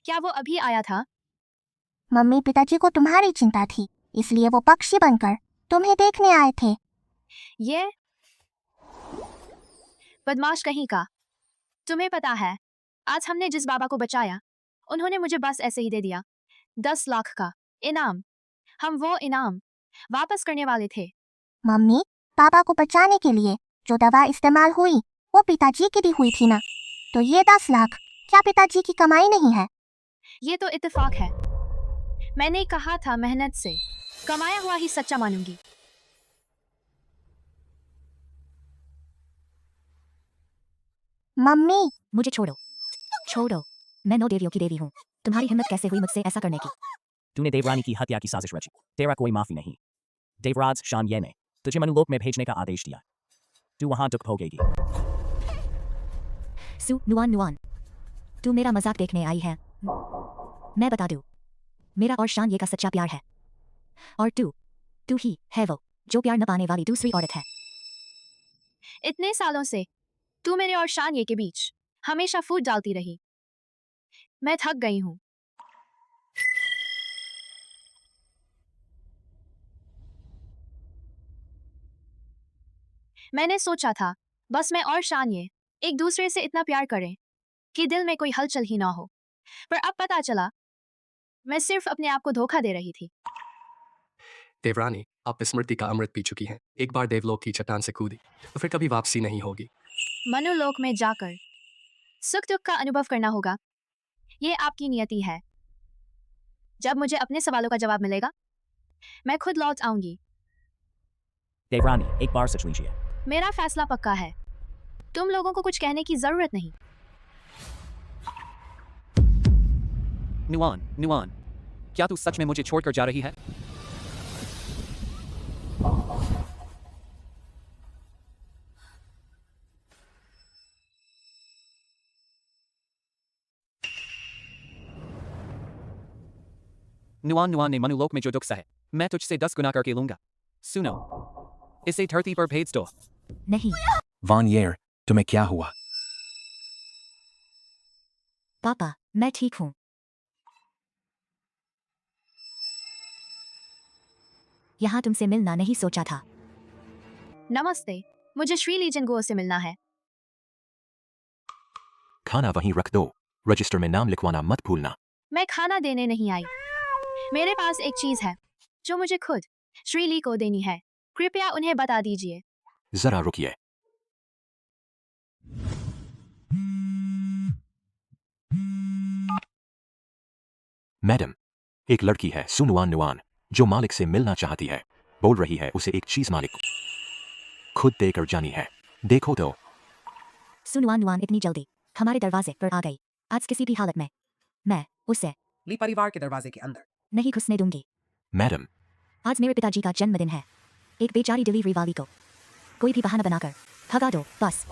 क्या वो अभी आया था? मम्मी, पिताजी को तुम्हारी चिंता थी, इसलिए वो पक्षी बनकर तुम्हें देखने आए थे। ये बदमाश कहीं का। तुम्हें पता है, आज हमने जिस बाबा को बचाया उन्होंने मुझे बस ऐसे ही दे दिया 10 लाख का इनाम। हम वो इनाम वापस करने वाले थे। मम्मी, पापा को बचाने के लिए जो दवा इस्तेमाल हुई वो पिताजी की दी हुई थी ना, तो ये 10 लाख क्या पिताजी की कमाई नहीं है? ये तो इत्तेफाक है। मैंने कहा था मेहनत से कमाया हुआ ही सच्चा मानूंगी। मम्मी, मुझे छोड़ो, छोड़ो। मैं 9 देवियों की देवी हूँ। तुम्हारी हिम्मत कैसे हुई मुझसे ऐसा करने की? तूने देवरानी की हत्या की साजिश रची। तेरा कोई माफी नहीं। देवराज शान ये ने तुझे मनुलोक में भेजने का आदेश दिया। तू वहां दुख भोगेगी। सु नुआन नुआन, तू मेरा मजाक देखने आई है? मैं बता दूं, मेरा और शान ये का सच्चा प्यार है। और तू ही है वो जो प्यार न पाने वाली दूसरी औरत है। इतने सालों से तू मेरे और शान ये के बीच हमेशा फूट डालती रही। मैं थक गई हूँ। मैंने सोचा था बस मैं और शान ये एक दूसरे से इतना प्यार करें कि दिल में कोई हलचल ही ना हो, पर अब पता चला मैं सिर्फ अपने आप को धोखा दे रही थी। देवरानी, आप स्मृति का अमृत पी चुकी हैं। एक बार देवलोक की चट्टान से कूदी तो फिर कभी वापसी नहीं होगी। मनुलोक में जाकर सुख दुख का अनुभव करना होगा। ये आपकी नियति है। जब मुझे अपने सवालों का जवाब मिलेगा मैं खुद लौट आऊंगी। देवरानी, एक बार सोच लीजिए। मेरा फैसला पक्का है। तुम लोगों को कुछ कहने की जरूरत नहीं। नुआन, नुआन, क्या तू सच में मुझे छोड़कर जा रही है? नुआन नुआन ने मनुलोक में जो दुख सहे मैं तुझसे 10 गुना करके लूंगा। सुनो, इसे धरती पर भेज दो। नहीं वान येर, तुम्हें क्या हुआ? पापा, मैं ठीक हूँ। यहाँ तुमसे मिलना नहीं सोचा था। नमस्ते, मुझे श्री लीजन गो से मिलना है। खाना वहीं रख दो। रजिस्टर में नाम लिखवाना मत भूलना। मैं खाना देने नहीं आई। मेरे पास एक चीज है जो मुझे खुद श्री ली को देनी है। कृपया उन्हें बता दीजिए। जरा रुकिए। मैडम, एक लड़की है सुनुआन नुआन जो मालिक से मिलना चाहती है। बोल रही है उसे एक चीज मालिक को खुद देकर जानी है। देखो तो। सुनुआन नुआन इतनी जल्दी हमारे दरवाजे पर आ गई। आज किसी भी हालत में मैं उसे ली परिवार के दरवाजे के अंदर नहीं घुसने दूंगी। मैडम, आज मेरे पिताजी का जन्मदिन है। एक बेचारी डिलीवरी वाली को कोई भी बहाना बनाकर भगा दो बस।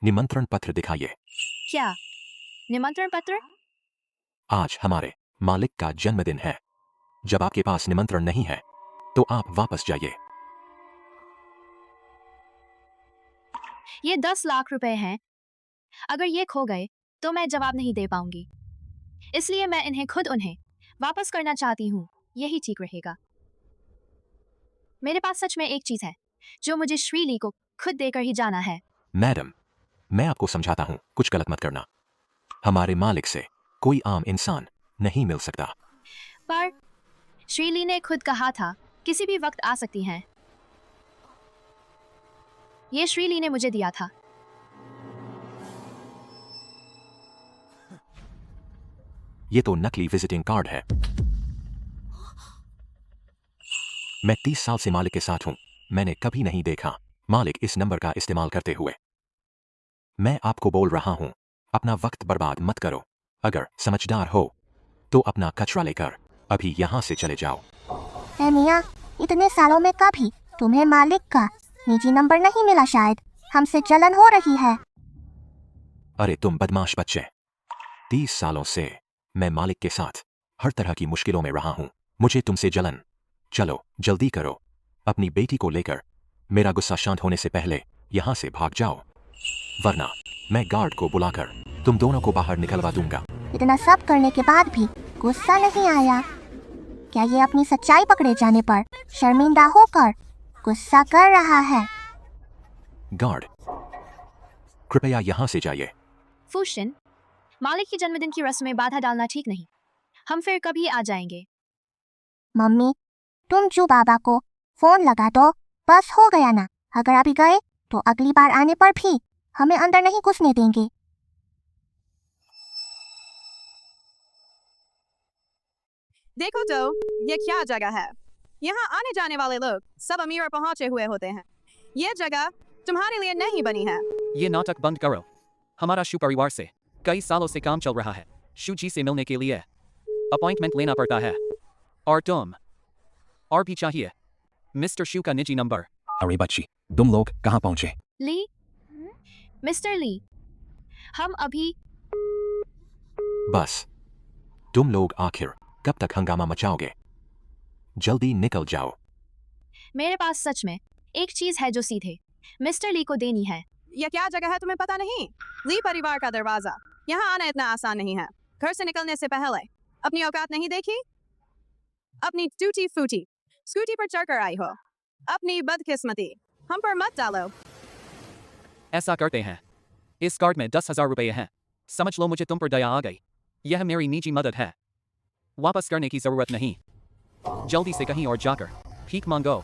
निमंत्रण पत्र दिखाइए। क्या निमंत्रण पत्र? आज हमारे मालिक का जन्मदिन है। जब आपके पास निमंत्रण नहीं है तो आप वापस जाइए। ये 10 लाख रुपए हैं। अगर ये खो गए तो मैं जवाब नहीं दे पाऊंगी, इसलिए मैं इन्हें खुद उन्हें वापस करना चाहती हूँ। यही ठीक रहेगा। मेरे पास सच में एक चीज है जो मुझे श्री ली को खुद देकर ही जाना है। मैडम, मैं आपको समझाता हूं, कुछ गलत मत करना। हमारे मालिक से कोई आम इंसान नहीं मिल सकता। पर श्री ली ने खुद कहा था किसी भी वक्त आ सकती हैं। ये श्री ली ने मुझे दिया था। ये तो नकली विजिटिंग कार्ड है। मैं 30 साल से मालिक के साथ हूं। मैंने कभी नहीं देखा मालिक इस नंबर का इस्तेमाल करते हुए। मैं आपको बोल रहा हूं, अपना वक्त बर्बाद मत करो। अगर समझदार हो तो अपना कचरा लेकर अभी यहां से चले जाओ। ए मियाँ, इतने सालों में कभी तुम्हें मालिक का निजी नंबर नहीं मिला? शायद हमसे जलन हो रही है। अरे तुम बदमाश बच्चे, 30 सालों से मैं मालिक के साथ हर तरह की मुश्किलों में रहा हूं। मुझे तुमसे जलन। चलो जल्दी करो, अपनी बेटी को लेकर मेरा गुस्सा शांत होने से पहले यहां से भाग जाओ, वरना मैं गार्ड को बुलाकर तुम दोनों को बाहर निकलवा दूंगा। इतना सब करने के बाद भी गुस्सा नहीं आया? क्या ये अपनी सच्चाई पकड़े जाने पर शर्मिंदा होकर गुस्सा कर रहा है? गार्ड, कृपया यहां से जाइए। फूशन, मालिक की जन्मदिन की रस्म में बाधा डालना ठीक नहीं। हम फिर कभी आ जाएंगे। मम्मी तुम जो बाबा को फोन लगा दो, बस हो गया ना। अगर अभी गए तो अगली बार आने पर भी हमें अंदर नहीं घुसने देंगे। देखो तो ये क्या जगह है। यहाँ आने जाने वाले लोग सब अमीर और पहुंचे हुए होते हैं। ये जगह तुम्हारे लिए नहीं बनी है। ये नाटक बंद करो। हमारा शू परिवार से कई सालों से काम चल रहा है। शू जी से मिलने के लिए अपॉइंटमेंट लेना पड़ता है। और तुम और भी चाहिए मिस्टर शू का निजी नंबर। अरे बच्ची, तुम लोग कहाँ पहुंचे? ली, मिस्टर ली, हम अभी। बस तुम लोग आखिर कब तक हंगामा मचाओगे? जल्दी निकल जाओ। मेरे पास सच में एक चीज है जो सीधे मिस्टर ली को देनी है। यह क्या जगह है तुम्हें पता नहीं? ली परिवार का दरवाजा। यहाँ आना इतना आसान नहीं है। घर से निकलने से पहले अपनी औकात नहीं देखी? अपनी टूटी फूटी स्कूटी पर चढ़कर आई हो। अपनी बदकिस्मती हम पर मत डालो। ऐसा करते हैं। इस कार्ड में 10,000 रुपये हैं। समझ लो मुझे तुम पर दया आ गई। यह मेरी निजी मदद है। वापस करने की जरूरत नहीं। जल्दी से कहीं और जाकर भीख मांगो।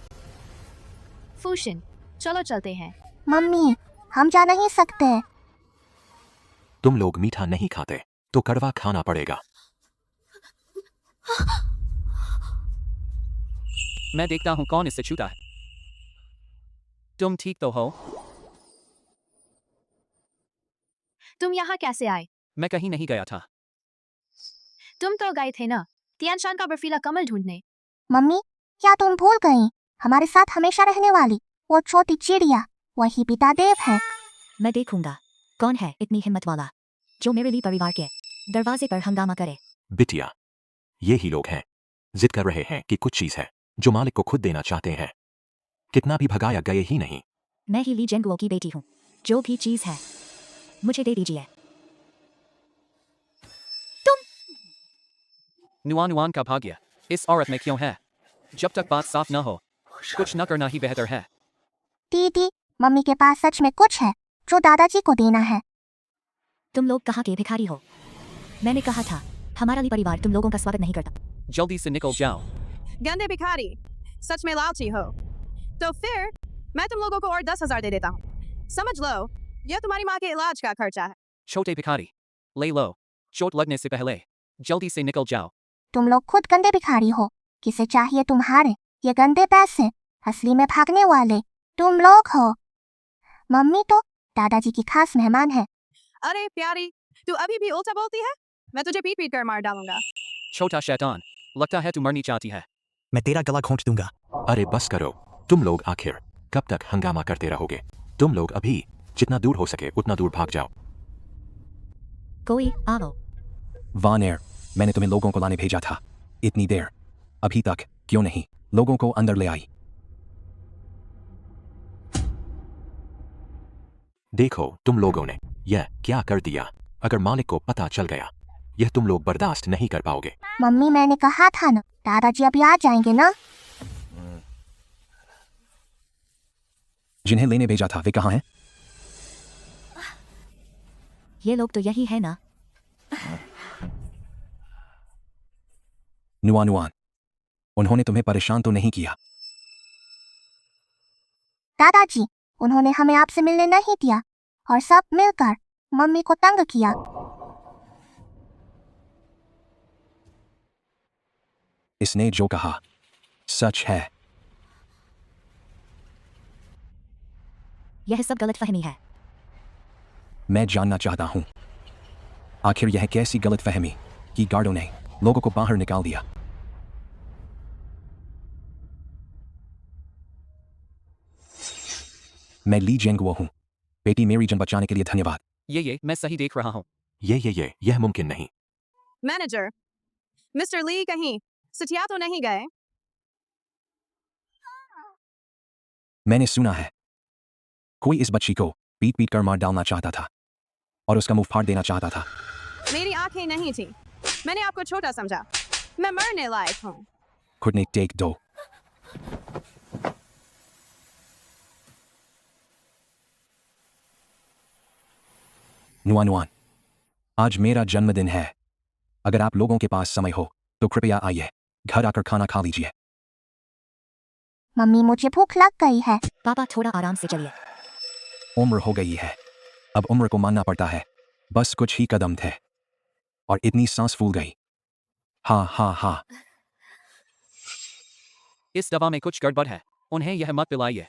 फूशिन, चलो चलते हैं। मम्मी हम जा नहीं सकते। तुम लोग मीठा नहीं खाते तो कड़वा खाना पड़ेगा। मैं देखता हूं कौन इससे छूटा है। तुम ठीक तो हो? तुम यहाँ कैसे आए? मैं कहीं नहीं गया था। तुम तो गए थे ना तियानशान का बर्फीला कमल ढूंढने। मम्मी क्या तुम भूल गई? हमारे साथ हमेशा रहने वाली वो छोटी चिड़िया वही पिता देव है। मैं देखूंगा कौन है इतनी हिम्मत वाला जो मेरे लिए परिवार के दरवाजे पर हंगामा करे। बिटिया, ये ही लोग हैं। जिद कर रहे हैं कि कुछ चीज है जो मालिक को खुद देना चाहते हैं। कितना भी भगाया गए ही नहीं। मैं ही ली जेंगुओ की बेटी हूँ। जो भी चीज है मुझे दे दीजिए। नुआन का भाग्य इस औरत में क्यों है? जब तक बात साफ न हो कुछ न करना ही बेहतर है। दीदी मम्मी के पास सच में कुछ है जो दादाजी को देना है। तुम लोग कहाँ के भिखारी हो? मैंने कहा था हमारा ली परिवार तुम लोगों का स्वागत नहीं करता। जल्दी से निकल जाओ। गंदे भिखारी, सच में लालची हो तो फिर मैं तुम लोगों को और 10,000 दे देता हूँ। समझ लो यह तुम्हारी माँ के इलाज का खर्चा है। छोटे भिखारी, ले लो। चोट लगने से पहले जल्दी से निकल जाओ। तुम लोग खुद गंदे भिखारी हो। किसे चाहिए तुम्हारे ये गंदे पैसे? असली में भागने वाले तुम लोग हो। मम्मी तो दादाजी की खास मेहमान है। अरे प्यारी, तू अभी भी उल्टा बोलती है। मैं तुझे पीट पीट कर मार डालूंगा। छोटा शैतान, लगता है तू मरनी चाहती है। मैं तेरा गला घोंट दूंगा। अरे बस करो। तुम लोग आखिर कब तक हंगामा करते रहोगे? तुम लोग अभी जितना दूर हो सके उतना दूर भाग जाओ। कोई आओ। वानेर, मैंने तुम्हें लोगों को लाने भेजा था। इतनी देर अभी तक क्यों नहीं लोगों को अंदर ले आई? देखो तुम लोगों ने यह क्या कर दिया। अगर मालिक को पता चल गया यह तुम लोग बर्दाश्त नहीं कर पाओगे। मम्मी मैंने कहा था ना दादाजी अभी आ जाएंगे ना। जिन्हें लेने भेजा था वे कहाँ हैं? ये लोग तो यही है ना। नुआन, उन्होंने तुम्हें परेशान तो नहीं किया? दादाजी उन्होंने हमें आपसे मिलने नहीं दिया और सब मिलकर मम्मी को तंग किया। इसने जो कहा सच है। यह सब गलतफहमी है। मैं जानना चाहता हूं आखिर यह कैसी गलतफहमी कि गार्डों ने लोगों को बाहर निकाल दिया। मैं ली जेंगुओ हूं। बेटी मेरी जान बचाने के लिए धन्यवाद। ये मैं सही देख रहा हूं। यह मुमकिन नहीं। मैनेजर, मिस्टर ली कहीं सटिया तो नहीं गए? मैंने सुना है कोई इस बच्ची को पीट पीट कर मार डालना चाहता था और उसका मुंह फाड़ देना चाहता था। मेरी आंखें नहीं थी। मैंने आपको छोटा समझा। मैं मरने लायक हूँ। खुद ने टेक दो। नुआन, आज मेरा जन्मदिन है। अगर आप लोगों के पास समय हो तो कृपया आइए, घर आकर खाना खा लीजिए। मम्मी मुझे भूख लग गई है। पापा थोड़ा आराम से चलिए। उम्र हो गई है, अब उम्र को मानना पड़ता है। बस कुछ ही कदम थे और इतनी सांस फूल गई। हाँ हाँ हाँ। इस दवा में कुछ गड़बड़ है, उन्हें यह मत पिलाइए।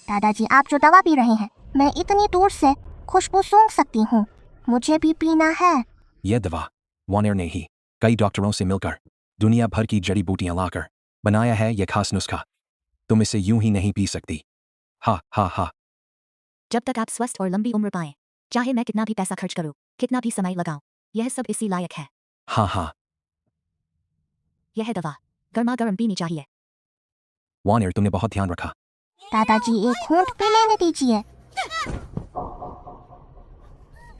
दादाजी आप जो दवा पी रहे हैं, मैं इतनी दूर से खुशबू सूंघ सकती हूँ। मुझे भी पीना है। यह दवा वार्नर ने ही कई डॉक्टरों से मिलकर दुनिया भर की जड़ी बूटियां लाकर बनाया है। यह खास नुस्खा तुम इसे यूं ही नहीं पी सकती। हा हा हा। जब तक आप स्वस्थ और लंबी उम्र पाएं, चाहे मैं कितना भी पैसा खर्च करूं, कितना भी समय लगाऊं, यह सब इसी लायक है। हाँ हाँ। यह दवा गर्मा गर्म पीनी चाहिए। वार्नर तुमने बहुत ध्यान रखा। दादाजी एक घूंट पी लेने दीजिए।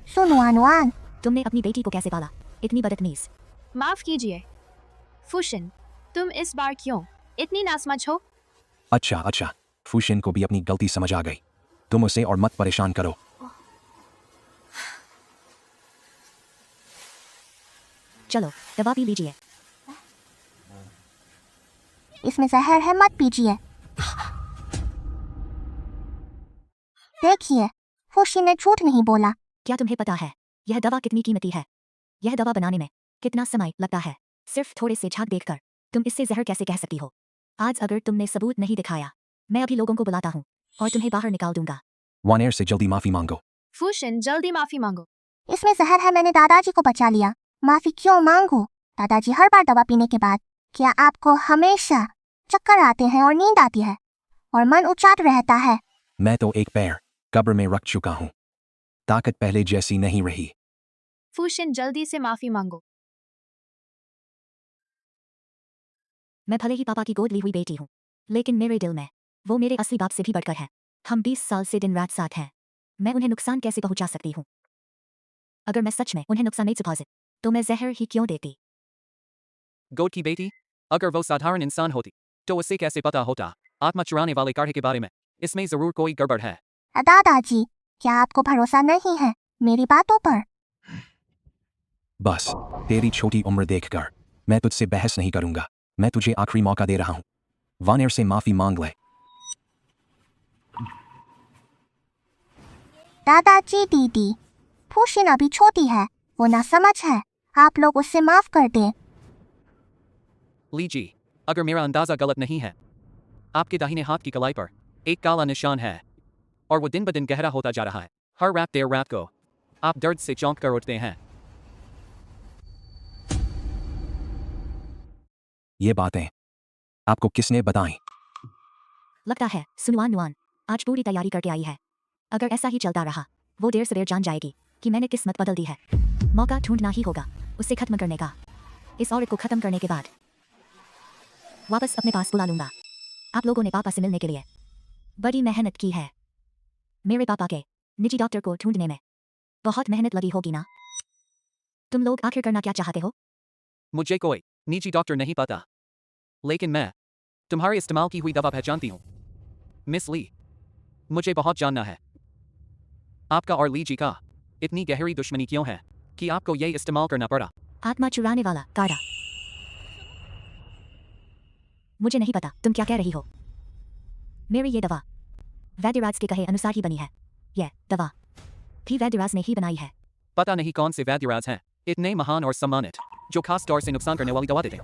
सुनुआनुआन, तुमने अपनी बेटी को कैसे पाला? इतनी बदतमीज। माफ कीजिए फुशिन, तुम इस बार क्यों इतनी नासमझ हो? अच्छा अच्छा, फुशिन को भी अपनी गलती समझ आ गई। तुम उसे और मत परेशान करो। चलो दवा पी लीजिए। इसमें जहर है, मत पीजिए। देखिए, फुशिन ने झूठ नहीं बोला। क्या तुम्हें पता है यह दवा कितनी कीमती है? यह दवा बनाने में कितना समय लगता है? सिर्फ थोड़े से झाग देखकर तुम इससे जहर कैसे कह सकती हो? आज अगर तुमने सबूत नहीं दिखाया, मैं अभी लोगों को बुलाता हूँ और तुम्हें बाहर निकाल दूंगा। वार्नर से जल्दी माफी मांगो। फुशिन जल्दी माफी मांगो। इसमें जहर है, मैंने दादाजी को बचा लिया। माफी क्यों मांगू? दादाजी हर बार दवा पीने के बाद क्या आपको हमेशा चक्कर आते हैं और नींद आती है और मन उचाट रहता है? मैं तो एक पैर कब्र में रख चुका हूँ। ताकत पहले जैसी नहीं रही। फुशिन जल्दी से माफी मांगो। मैं भले ही पापा की गोद ली हुई बेटी हूँ, लेकिन मेरे दिल में वो मेरे असली बाप से भी बढ़कर है। हम 20 साल से दिन रात साथ हैं। मैं उन्हें नुकसान कैसे पहुंचा सकती हूँ? अगर मैं सच में उन्हें नुकसान नहीं पहुंचा तो मैं जहर ही क्यों देती? गोद की बेटी, अगर वो साधारण इंसान होती तो उसे कैसे पता होता आत्मा चुराने वाले काढ़े के बारे में? इसमें जरूर कोई गड़बड़ है। दादाजी, क्या आपको भरोसा नहीं है मेरी बातों पर? बस तेरी छोटी उम्र देखकर मैं तुझसे बहस नहीं करूंगा। मैं तुझे आखिरी मौका दे रहा हूँ। वार्नर से माफी मांग ले। दादाजी दीदी, फुशिन अभी छोटी है, वो ना समझ है। आप लोग उससे माफ कर दें। लीजिए, अगर मेरा अंदाजा गलत नहीं है, आपके दाहिने हाथ की कलाई पर एक काला निशान है और वो दिन ब दिन गहरा होता जा रहा है। हर रात देर रात को आप दर्द से चौंक कर उठते हैं। ये बातें आपको किसने बताई? लगता है सुनुआन नुआन आज पूरी तैयारी करके आई है। अगर ऐसा ही चलता रहा, वो देर सवेर जान जाएगी कि मैंने किस्मत बदल दी है। मौका ढूंढना ही होगा उसे खत्म करने का। इस औरत को खत्म करने के बाद वापस अपने पास बुला लूंगा। आप लोगों ने पापा से मिलने के लिए बड़ी मेहनत की है। मेरे पापा के निजी डॉक्टर को ढूंढने में बहुत मेहनत लगी होगी ना? तुम लोग आखिर करना क्या चाहते हो? मुझे कोई निजी डॉक्टर नहीं पता, लेकिन मैं तुम्हारे इस्तेमाल की हुई दवा पहचानती हूँ। मिस ली, मुझे बहुत जानना है आपका और ली जी का इतनी गहरी दुश्मनी क्यों है कि आपको ये इस्तेमाल करना पड़ा? आत्मा चुराने वाला काढ़ा। मुझे नहीं पता तुम क्या कह रही हो। मेरी ये दवा वैद्यराज के कहे अनुसार ही बनी है। यह दवा भी वैद्यराज ने ही बनाई है। पता नहीं कौन से वैद्यराज हैं इतने महान और सम्मानित जो खास तौर से नुकसान करने वाली दवा देते।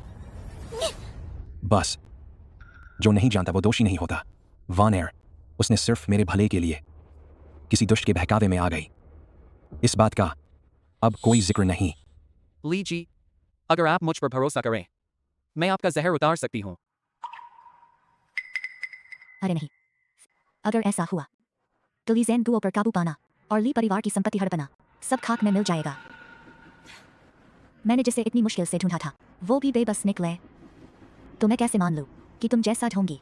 बस जो नहीं जानता वो दोषी नहीं होता। वार्नर, उसने सिर्फ मेरे भले के लिए किसी दुष्ट के बहकावे में आ गई। इस बात का अब कोई जिक्र नहीं। ली जी, अगर आप मुझ पर भरोसा करें, मैं आपका जहर उतार सकती हूँ। अरे नहीं, अगर ऐसा हुआ तो ली ज़ेन गुओ पर काबू पाना और ली परिवार की संपत्ति हड़पना सब खाक में मिल जाएगा। मैंने जिसे इतनी मुश्किल से ढूंढा था वो भी बेबस निकले, तो मैं कैसे मान लूं कि तुम जैसा ढूंढी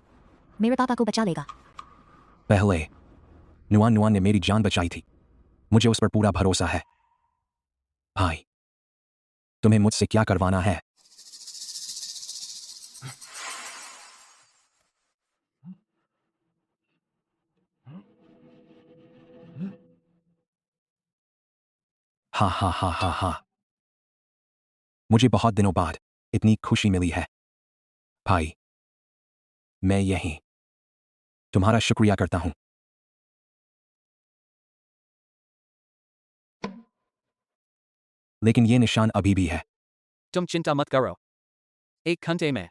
मेरे पापा को बचा लेगा? पहले नुआन नुआन ने मेरी जान बचाई थी। मुझे उस पर पूरा भरोसा है। भाई, तुम्हें मुझसे क्या करवाना है? हा हा हा हा हा। मुझे बहुत दिनों बाद इतनी खुशी मिली है भाई मैं यही तुम्हारा शुक्रिया करता हूं लेकिन ये निशान अभी भी है तुम चिंता मत करो 1 घंटे में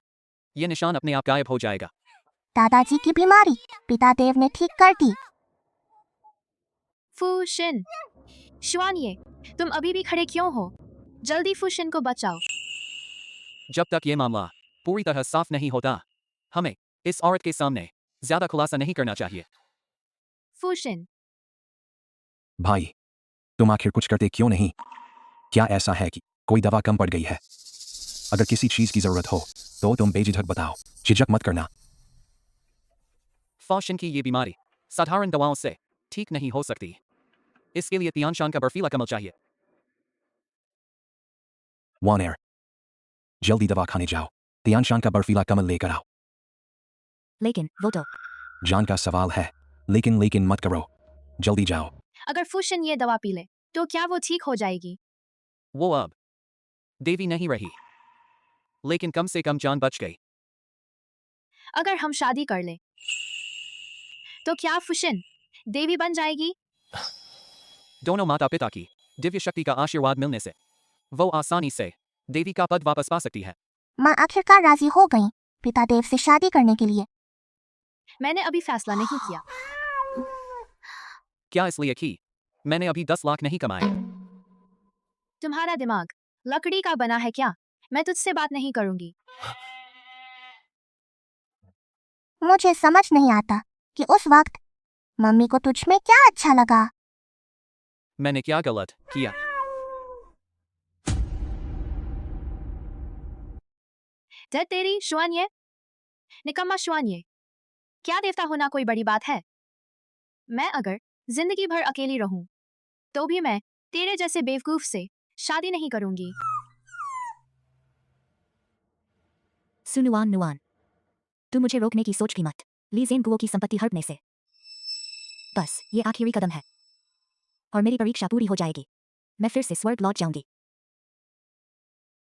यह निशान अपने आप गायब हो जाएगा दादाजी की बीमारी पिता देव ने ठीक कर दी। फूशिन शुआनिए तुम अभी भी खड़े क्यों हो? जल्दी फूशिन को बचाओ। जब तक ये मामला पूरी तरह साफ नहीं होता हमें इस औरत के सामने ज्यादा खुलासा नहीं करना चाहिए फूशिन भाई तुम आखिर कुछ करते क्यों नहीं क्या ऐसा है कि कोई दवा कम पड़ गई है अगर किसी चीज की जरूरत हो तो तुम बेझिझक बताओ झिझक मत करना फौशन की ये बीमारी साधारण दवाओं से ठीक नहीं हो सकती इसके लिए तियानशान का बर्फीला कमल चाहिए वन एयर जल्दी दवा खाने जाओ तियानशान का बर्फीला कमल लेकर आओ लेकिन वो तो जान का सवाल है लेकिन मत करो जल्दी जाओ अगर फूशिन ये दवा पी ले तो क्या वो ठीक हो जाएगी? वो अब देवी नहीं रही लेकिन कम से कम जान बच गई अगर हम शादी कर ले तो क्या फूशिन देवी बन जाएगी? दोनों माता पिता की दिव्य शक्ति का आशीर्वाद मिलने से वो आसानी से देवी का पद वापस पा सकती है माँ आखिरकार राजी हो गई पिता देव से शादी करने के लिए। मैंने अभी फैसला नहीं किया। क्या इसलिए कि मैंने अभी 10 लाख नहीं कमाए तुम्हारा दिमाग लकड़ी का बना है क्या? मैं तुझसे बात नहीं करूंगी। मुझे समझ नहीं आता कि उस वक्त मम्मी को तुझ में क्या अच्छा लगा। मैंने क्या गलत किया डर तेरी शुआनिए निकम्मा शुआनिए क्या देवता होना कोई बड़ी बात है? मैं अगर जिंदगी भर अकेली रहूं तो भी मैं तेरे जैसे बेवकूफ से शादी नहीं करूंगी। सुनुआन नुआन तू मुझे रोकने की सोच भी मत लीजेन गुओ की संपत्ति हड़पने से बस ये आखिरी कदम है और मेरी परीक्षा पूरी हो जाएगी मैं फिर से स्वर्ग लौट जाऊंगी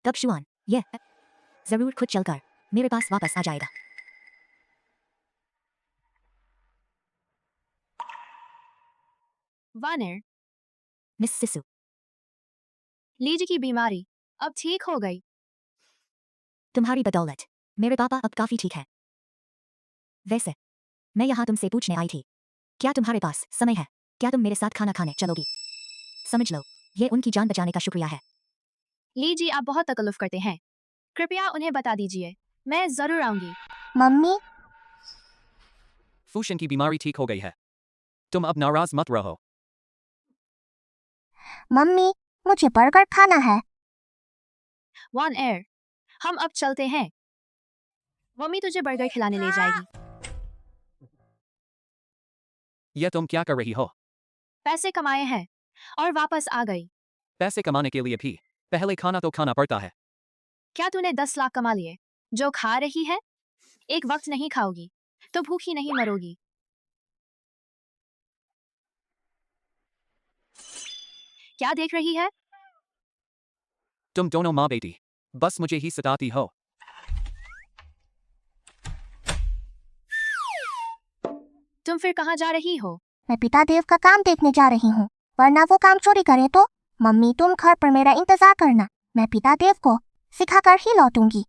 तब शुआन ये जरूर खुद चलकर मेरे पास वापस आ जाएगा वानर मिस सिसु लीज की बीमारी अब ठीक हो गई। तुम्हारी बदौलत मेरे पापा अब काफी ठीक है वैसे मैं यहाँ तुमसे पूछने आई थी क्या तुम्हारे पास समय है क्या तुम मेरे साथ खाना खाने चलोगी समझ लो ये उनकी जान बचाने का शुक्रिया है लीजी आप बहुत तकल्लुफ करते हैं कृपया उन्हें बता दीजिए मैं जरूर आऊंगी। मम्मी फूशन की बीमारी ठीक हो गई है तुम अब नाराज मत रहो मम्मी मुझे बर्गर खाना है। वन एयर हम अब चलते हैं। मम्मी तुझे बर्गर खिलाने ले जाएगी। यह तुम क्या कर रही हो पैसे कमाए हैं और वापस आ गई। पैसे कमाने के लिए भी पहले खाना तो खाना पड़ता है क्या तूने 10 लाख कमा लिए जो खा रही है? एक वक्त नहीं खाओगी तो भूखी नहीं मरोगी। क्या देख रही है? तुम दोनों माँ बेटी बस मुझे ही सताती हो तुम फिर कहाँ जा रही हो? मैं पिता देव का काम देखने जा रही हूँ वरना वो काम चोरी करे तो। मम्मी तुम घर पर मेरा इंतजार करना मैं पिता देव को सिखाकर ही लौटूंगी।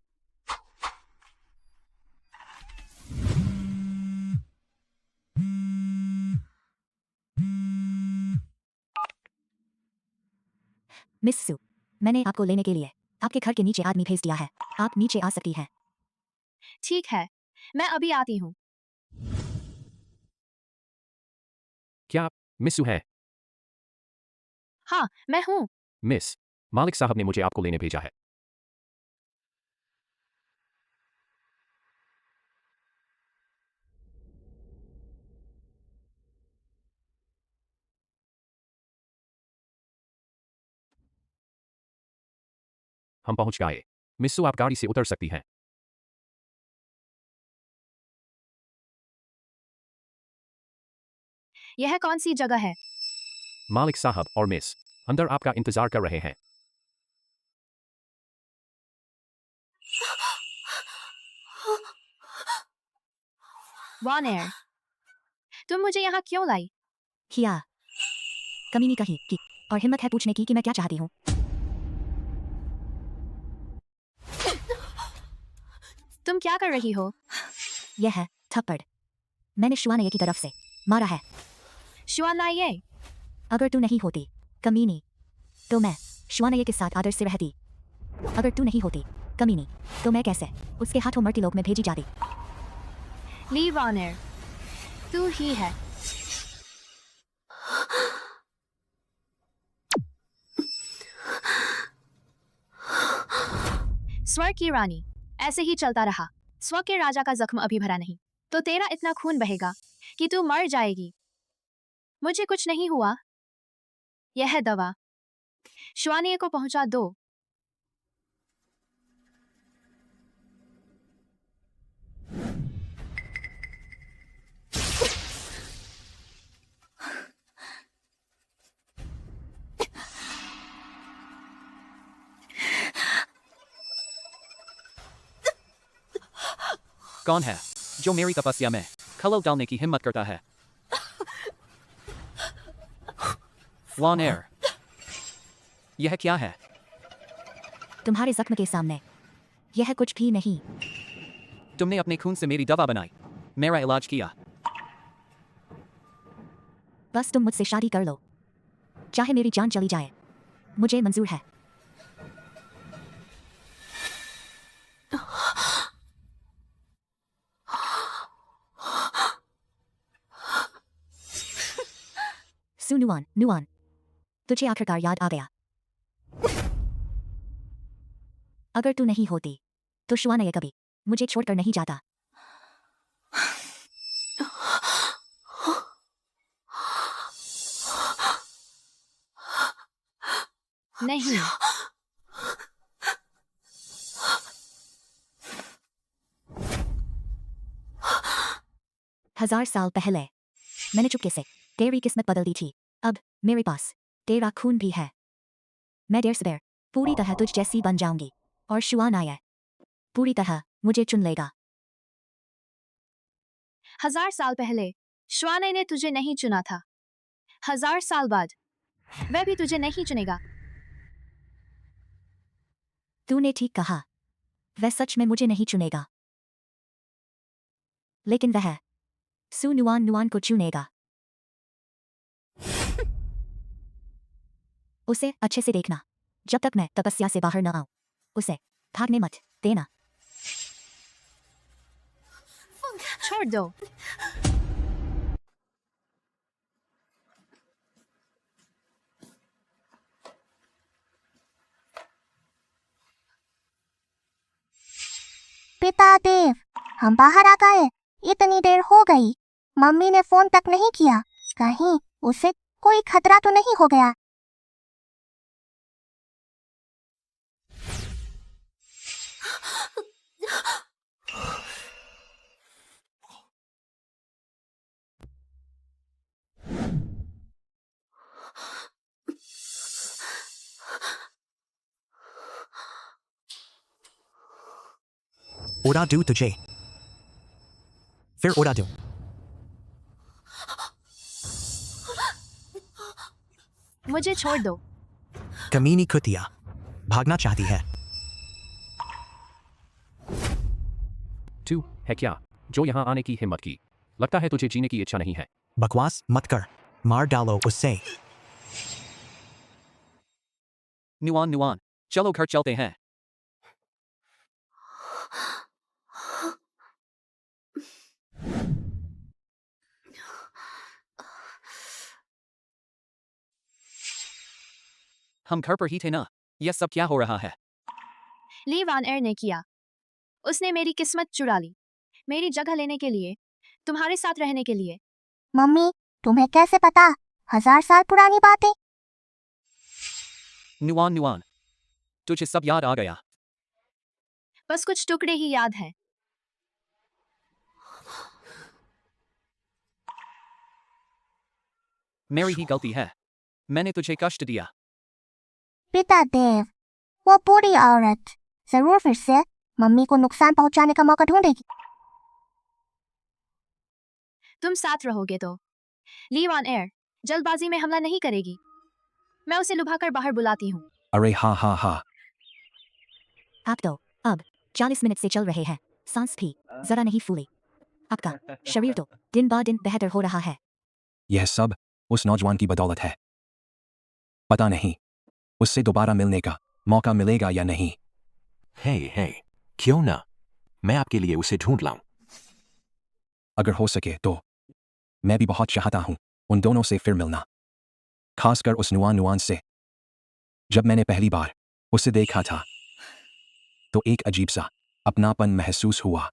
मिस सु मैंने आपको लेने के लिए आपके घर के नीचे आदमी भेज दिया है आप नीचे आ सकती हैं ठीक है मैं अभी आती हूँ। क्या मिसू है हाँ मैं हूँ। मिस मालिक साहब ने मुझे आपको लेने भेजा है हम पहुंच गए मिसू आप गाड़ी से उतर सकती हैं यह कौन सी जगह है? मालिक साहब और मिस अंदर आपका इंतजार कर रहे हैं वॉन एयर, तुम मुझे यहाँ क्यों लाई? किया कमीनी कही की और हिम्मत है पूछने की कि मैं क्या चाहती हूँ। तुम क्या कर रही हो? यह है थप्पड़। मैंने शुआनये की तरफ से मारा है। शुआनये, अगर तू नहीं होती कमीनी तो मैं शुआनये के साथ आदर से रहती। अगर तू नहीं होती कमीनी तो मैं कैसे उसके हाथों मर्त्यलोक में भेजी जाती। ली वॉन एयर, तू ही है। स्वर्ग की रानी, ऐसे ही चलता रहा। स्वर्ग के राजा का जख्म अभी भरा नहीं तो तेरा इतना खून बहेगा कि तू मर जाएगी। मुझे कुछ नहीं हुआ। यह है दवा, शुआनये को पहुंचा दो। कौन है जो मेरी तपस्या में खलल डालने की हिम्मत करता है? वॉन एयर, यह क्या है? तुम्हारे जख्म के सामने यह कुछ भी नहीं। तुमने अपने खून से मेरी दवा बनाई, मेरा इलाज किया। बस तुम मुझसे शादी कर लो, चाहे मेरी जान चली जाए, मुझे मंजूर है। सुनुआन नुआन, तुझे आखिरकार याद आ गया। अगर तू नहीं होती तो शुआनये कभी मुझे छोड़कर नहीं जाता। नहीं, 1000 साल पहले मैंने चुपके से तेरी किस्मत बदल दी थी। अब मेरे पास तेरा खून भी है। मैं देर सबेर पूरी तरह तुझ जैसी बन जाऊंगी और शुआनये पूरी तरह मुझे चुन लेगा। 1000 साल पहले शुआनये ने तुझे नहीं चुना था। 1000 साल बाद वह भी तुझे नहीं चुनेगा। तूने ठीक कहा, वह सच में मुझे नहीं चुनेगा, लेकिन वह सुनुआन नुआन को चुनेगा। उसे अच्छे से देखना, जब तक मैं तपस्या से बाहर न आऊं उसे भागने मत देना। छोड़ दो। पिता देव, हम बाहर आ गए। इतनी देर हो गई, मम्मी ने फोन तक नहीं किया। कहीं उसे कोई खतरा तो नहीं हो गया? उड़ा दूं तुझे, फिर उड़ा दूं। मुझे छोड़ दो। कमीनी कुतिया, भागना चाहती है। तू है क्या जो यहाँ आने की हिम्मत की? लगता है तुझे जीने की इच्छा नहीं है। बकवास मत कर, मार डालो उससे। नुआन नुआन, चलो घर चलते हैं। हम घर पर ही थे ना? यह सब क्या हो रहा है? ली वॉन एयर ने किया। उसने मेरी किस्मत चुरा ली, मेरी जगह लेने के लिए, तुम्हारे साथ रहने के लिए। मम्मी, तुम्हें कैसे पता? 1000 साल पुरानी बातें। नुआन नुआन, तुझे सब याद आ गया? बस कुछ टुकड़े ही याद हैं। मेरी ही गलती है, मैंने तुझे कष्ट दिया। पिता देव, वो बुरी औरत जरूर फिर से मम्मी को नुकसान पहुंचाने का मौका ढूंढेगी। तुम साथ रहोगे तो लीव ऑन एयर जल्दबाजी में हमला नहीं करेगी। मैं उसे लुभाकर बाहर बुलाती हूँ। अरे हाँ हाँ हाँ। आप तो अब 40 मिनट से चल रहे हैं, सांस भी जरा नहीं फूली। आपका शरीर तो दिन ब दिन बेहतर हो रहा है। यह सब उस नौजवान की बदौलत है। पता नहीं उससे दोबारा मिलने का मौका मिलेगा या नहीं। हे, क्यों ना मैं आपके लिए उसे ढूंढ लाऊं। अगर हो सके तो मैं भी बहुत चाहता हूं उन दोनों से फिर मिलना, खासकर उस नुआन से। जब मैंने पहली बार उसे देखा था तो एक अजीब सा अपनापन महसूस हुआ।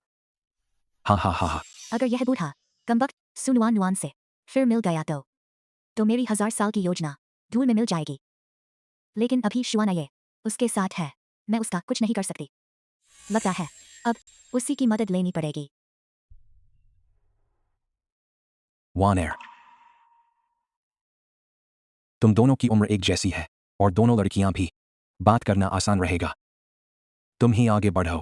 हाँ हाँ हाँ हाँ। अगर यह बूढ़ा कमबख्त सुनुआन से फिर मिल गया तो मेरी 1000 साल की योजना धूल में मिल जाएगी। लेकिन अभी शुआना ये उसके साथ है, मैं उसका कुछ नहीं कर सकती। लगता है अब उसी की मदद लेनी पड़ेगी। वानेर, तुम दोनों की उम्र एक जैसी है और दोनों लड़कियां भी, बात करना आसान रहेगा। तुम ही आगे बढ़ो,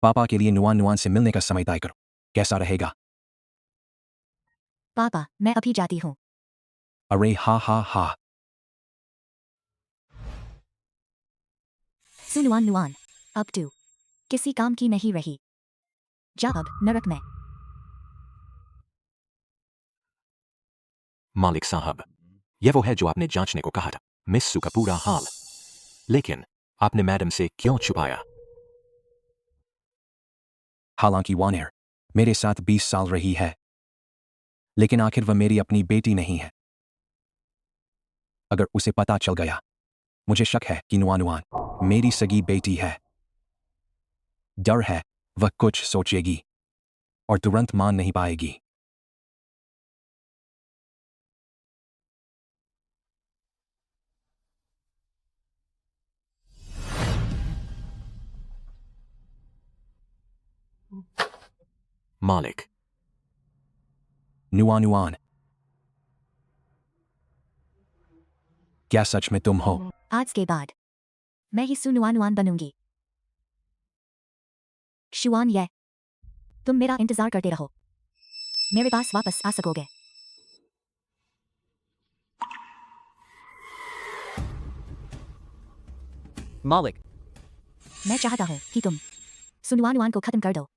पापा के लिए नुआन से मिलने का समय तय करो, कैसा रहेगा? पापा मैं अभी जाती हूँ। अरे हाँ हाँ हाँ। सुनुआन अब तू किसी काम की नहीं रही, जा अब नरक में। मालिक साहब, यह वो है जो आपने जांचने को कहा था, मिस सू का पूरा हाल। लेकिन आपने मैडम से क्यों छुपाया? हालांकि वानेर मेरे साथ 20 साल रही है, लेकिन आखिर वह मेरी अपनी बेटी नहीं है। अगर उसे पता चल गया, मुझे शक है कि नुआन मेरी सगी बेटी है। डर है वह कुछ सोचेगी और तुरंत मान नहीं पाएगी। मालिक, नुआन, क्या सच में तुम हो? आज के बाद मैं ही सुनुआन बनूंगी। शुआन ये तुम मेरा इंतजार करते रहो, मेरे पास वापस आ सकोगे। मालिक, मैं चाहता हूँ कि तुम सुनुआन को खत्म कर दो।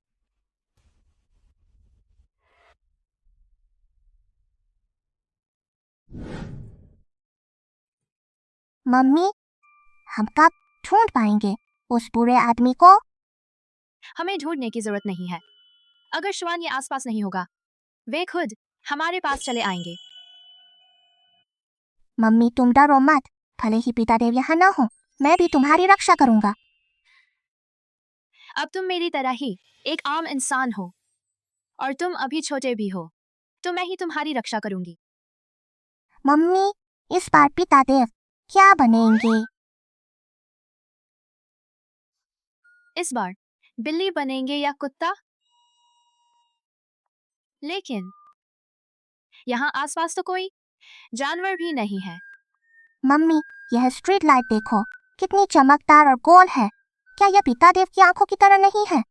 मम्मी, हम कब ढूंढ पाएंगे उस बुरे आदमी को? हमें ढूंढने की जरूरत नहीं है। अगर श्वान ये आसपास नहीं होगा, वे खुद हमारे पास चले आएंगे। मम्मी तुम डरो मत, भले ही पिता देव यहाँ न हो, मैं भी तुम्हारी रक्षा करूंगा। अब तुम मेरी तरह ही एक आम इंसान हो और तुम अभी छोटे भी हो, तो मैं ही तुम्हारी रक्षा करूंगी। मम्मी, इस बार पिता देव क्या बनेंगे? इस बार बिल्ली बनेंगे या कुत्ता? लेकिन यहाँ आसपास तो कोई जानवर भी नहीं है। मम्मी, यह स्ट्रीट लाइट देखो, कितनी चमकदार और गोल है। क्या यह पिता देव की आंखों की तरह नहीं है?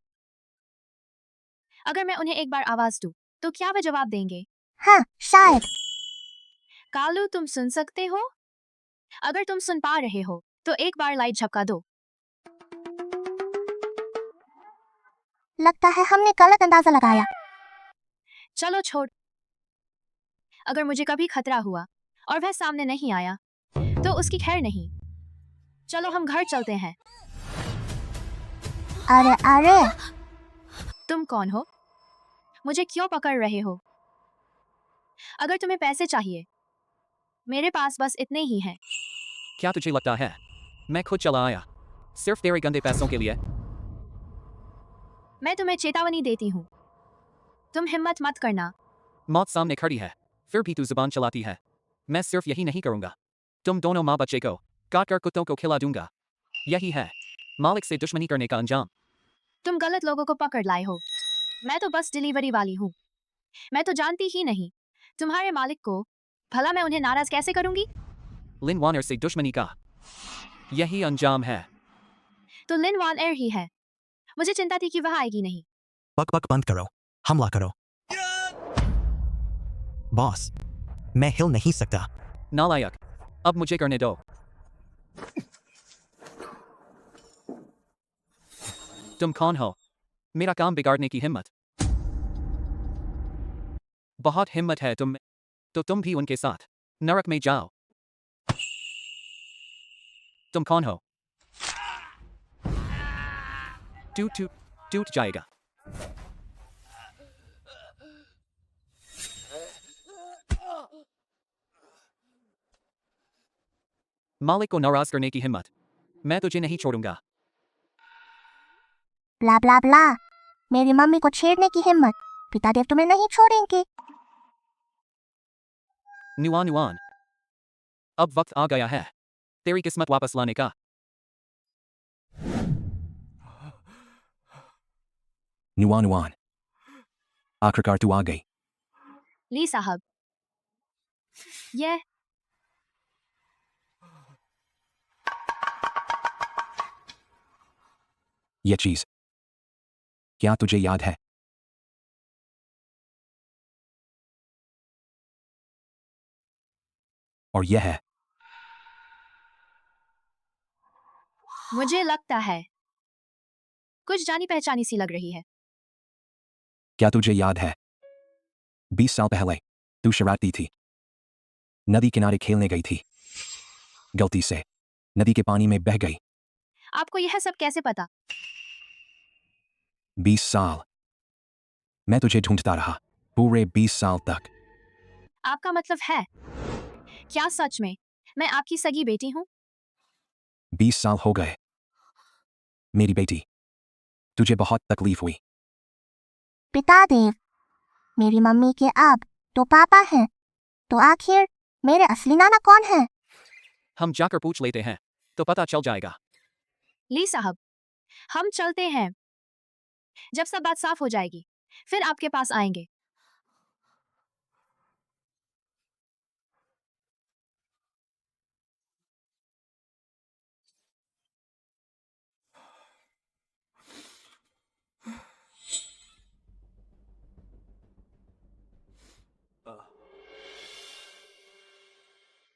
अगर मैं उन्हें एक बार आवाज दूं, तो क्या वे जवाब देंगे? हाँ, शायद। कालू, तुम सुन सकते हो? अगर तुम सुन पा रहे हो, तो एक बार लाइट झपका दो। लगता है हमने गलत अंदाजा लगाया। चलो छोड़। अगर मुझे कभी खतरा हुआ और वह सामने नहीं आया, तो उसकी खैर नहीं। चलो हम घर चलते हैं। अरे अरे, तुम कौन हो? मुझे क्यों पकड़ रहे हो? अगर तुम्हें पैसे चाहिए, मेरे पास बस इतने ही हैं। क्या तुझे लगता है मैं खुद चला आया सिर्फ तेरे गंदे पैसों के लिए? मैं तुम्हें चेतावनी देती हूँ, तुम हिम्मत मत करना। मौत सामने खड़ी है, फिर भी तू जुबान चलाती है। मैं सिर्फ यही नहीं करूंगा, तुम दोनों माँ बच्चे को काट कर कुत्तों को खिला दूंगा। यही है मालिक से दुश्मनी करने का अंजाम। तुम गलत लोगों को पकड़ लाए हो। मैं तो बस डिलीवरी वाली हूँ। मैं तो जानती ही नहीं तुम्हारे मालिक को। भला मैं उन्हें नाराज कैसे करूंगी? लिन वानर से दुश्मनी का यही अंजाम है। तो लिन वान एर ही है। मुझे चिंता थी कि वह आएगी नहीं। बक बक बंद करो, हमला करो। बॉस, मैं हिल नहीं सकता। नालायक, अब मुझे करने दो। तुम कौन हो? मेरा काम बिगाड़ने की हिम्मत? बहुत हिम्मत है तुम में, तो तुम भी उनके साथ नरक में जाओ। तुम कौन हो? टूट जाएगा। मालिक को नाराज करने की हिम्मत? मैं तुझे नहीं छोड़ूंगा। ब्ला ब्ला ब्ला, मेरी मम्मी को छेड़ने की हिम्मत? पितादेव तुम्हें नहीं छोड़ेंगे। नुआन, अब वक्त आ गया है तेरी किस्मत वापस लाने का। नुआन, आखिरकार तू आ गई। ली साहब, ये चीज क्या तुझे याद है? और यह है। मुझे लगता है कुछ जानी पहचानी सी लग रही है। क्या तुझे याद है 20 साल पहले तू शरारती थी, नदी किनारे खेलने गई थी, गलती से नदी के पानी में बह गई। आपको यह सब कैसे पता? 20 साल मैं तुझे ढूंढता रहा, पूरे 20 साल तक। आपका मतलब है क्या सच में मैं आपकी सगी बेटी हूं? 20 साल हो गए मेरी बेटी, तुझे बहुत तकलीफ हुई। पितादेव, मेरी मम्मी के अब तो पापा हैं, तो आखिर मेरे असली नाना कौन है? हम जाकर पूछ लेते हैं तो पता चल जाएगा। ली साहब, हम चलते हैं। जब सब बात साफ हो जाएगी फिर आपके पास आएंगे।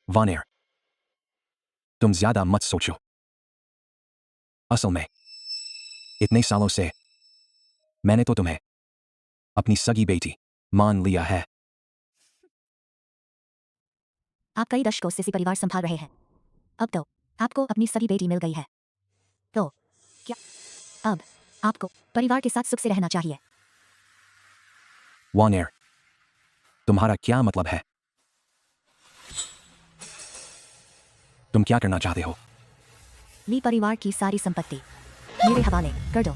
वानेर, तुम ज्यादा मत सोचो। असल में इतने सालों से मैंने तो तुम्हें अपनी सगी बेटी मान लिया है। आप कई दशकों से परिवार संभाल रहे हैं, अब तो आपको अपनी सगी बेटी मिल गई है, तो क्या अब आपको परिवार के साथ सुख से रहना चाहिए? वानेर, तुम्हारा क्या मतलब है? तुम क्या करना चाहते हो? ली परिवार की सारी संपत्ति मेरे हवाले कर दो।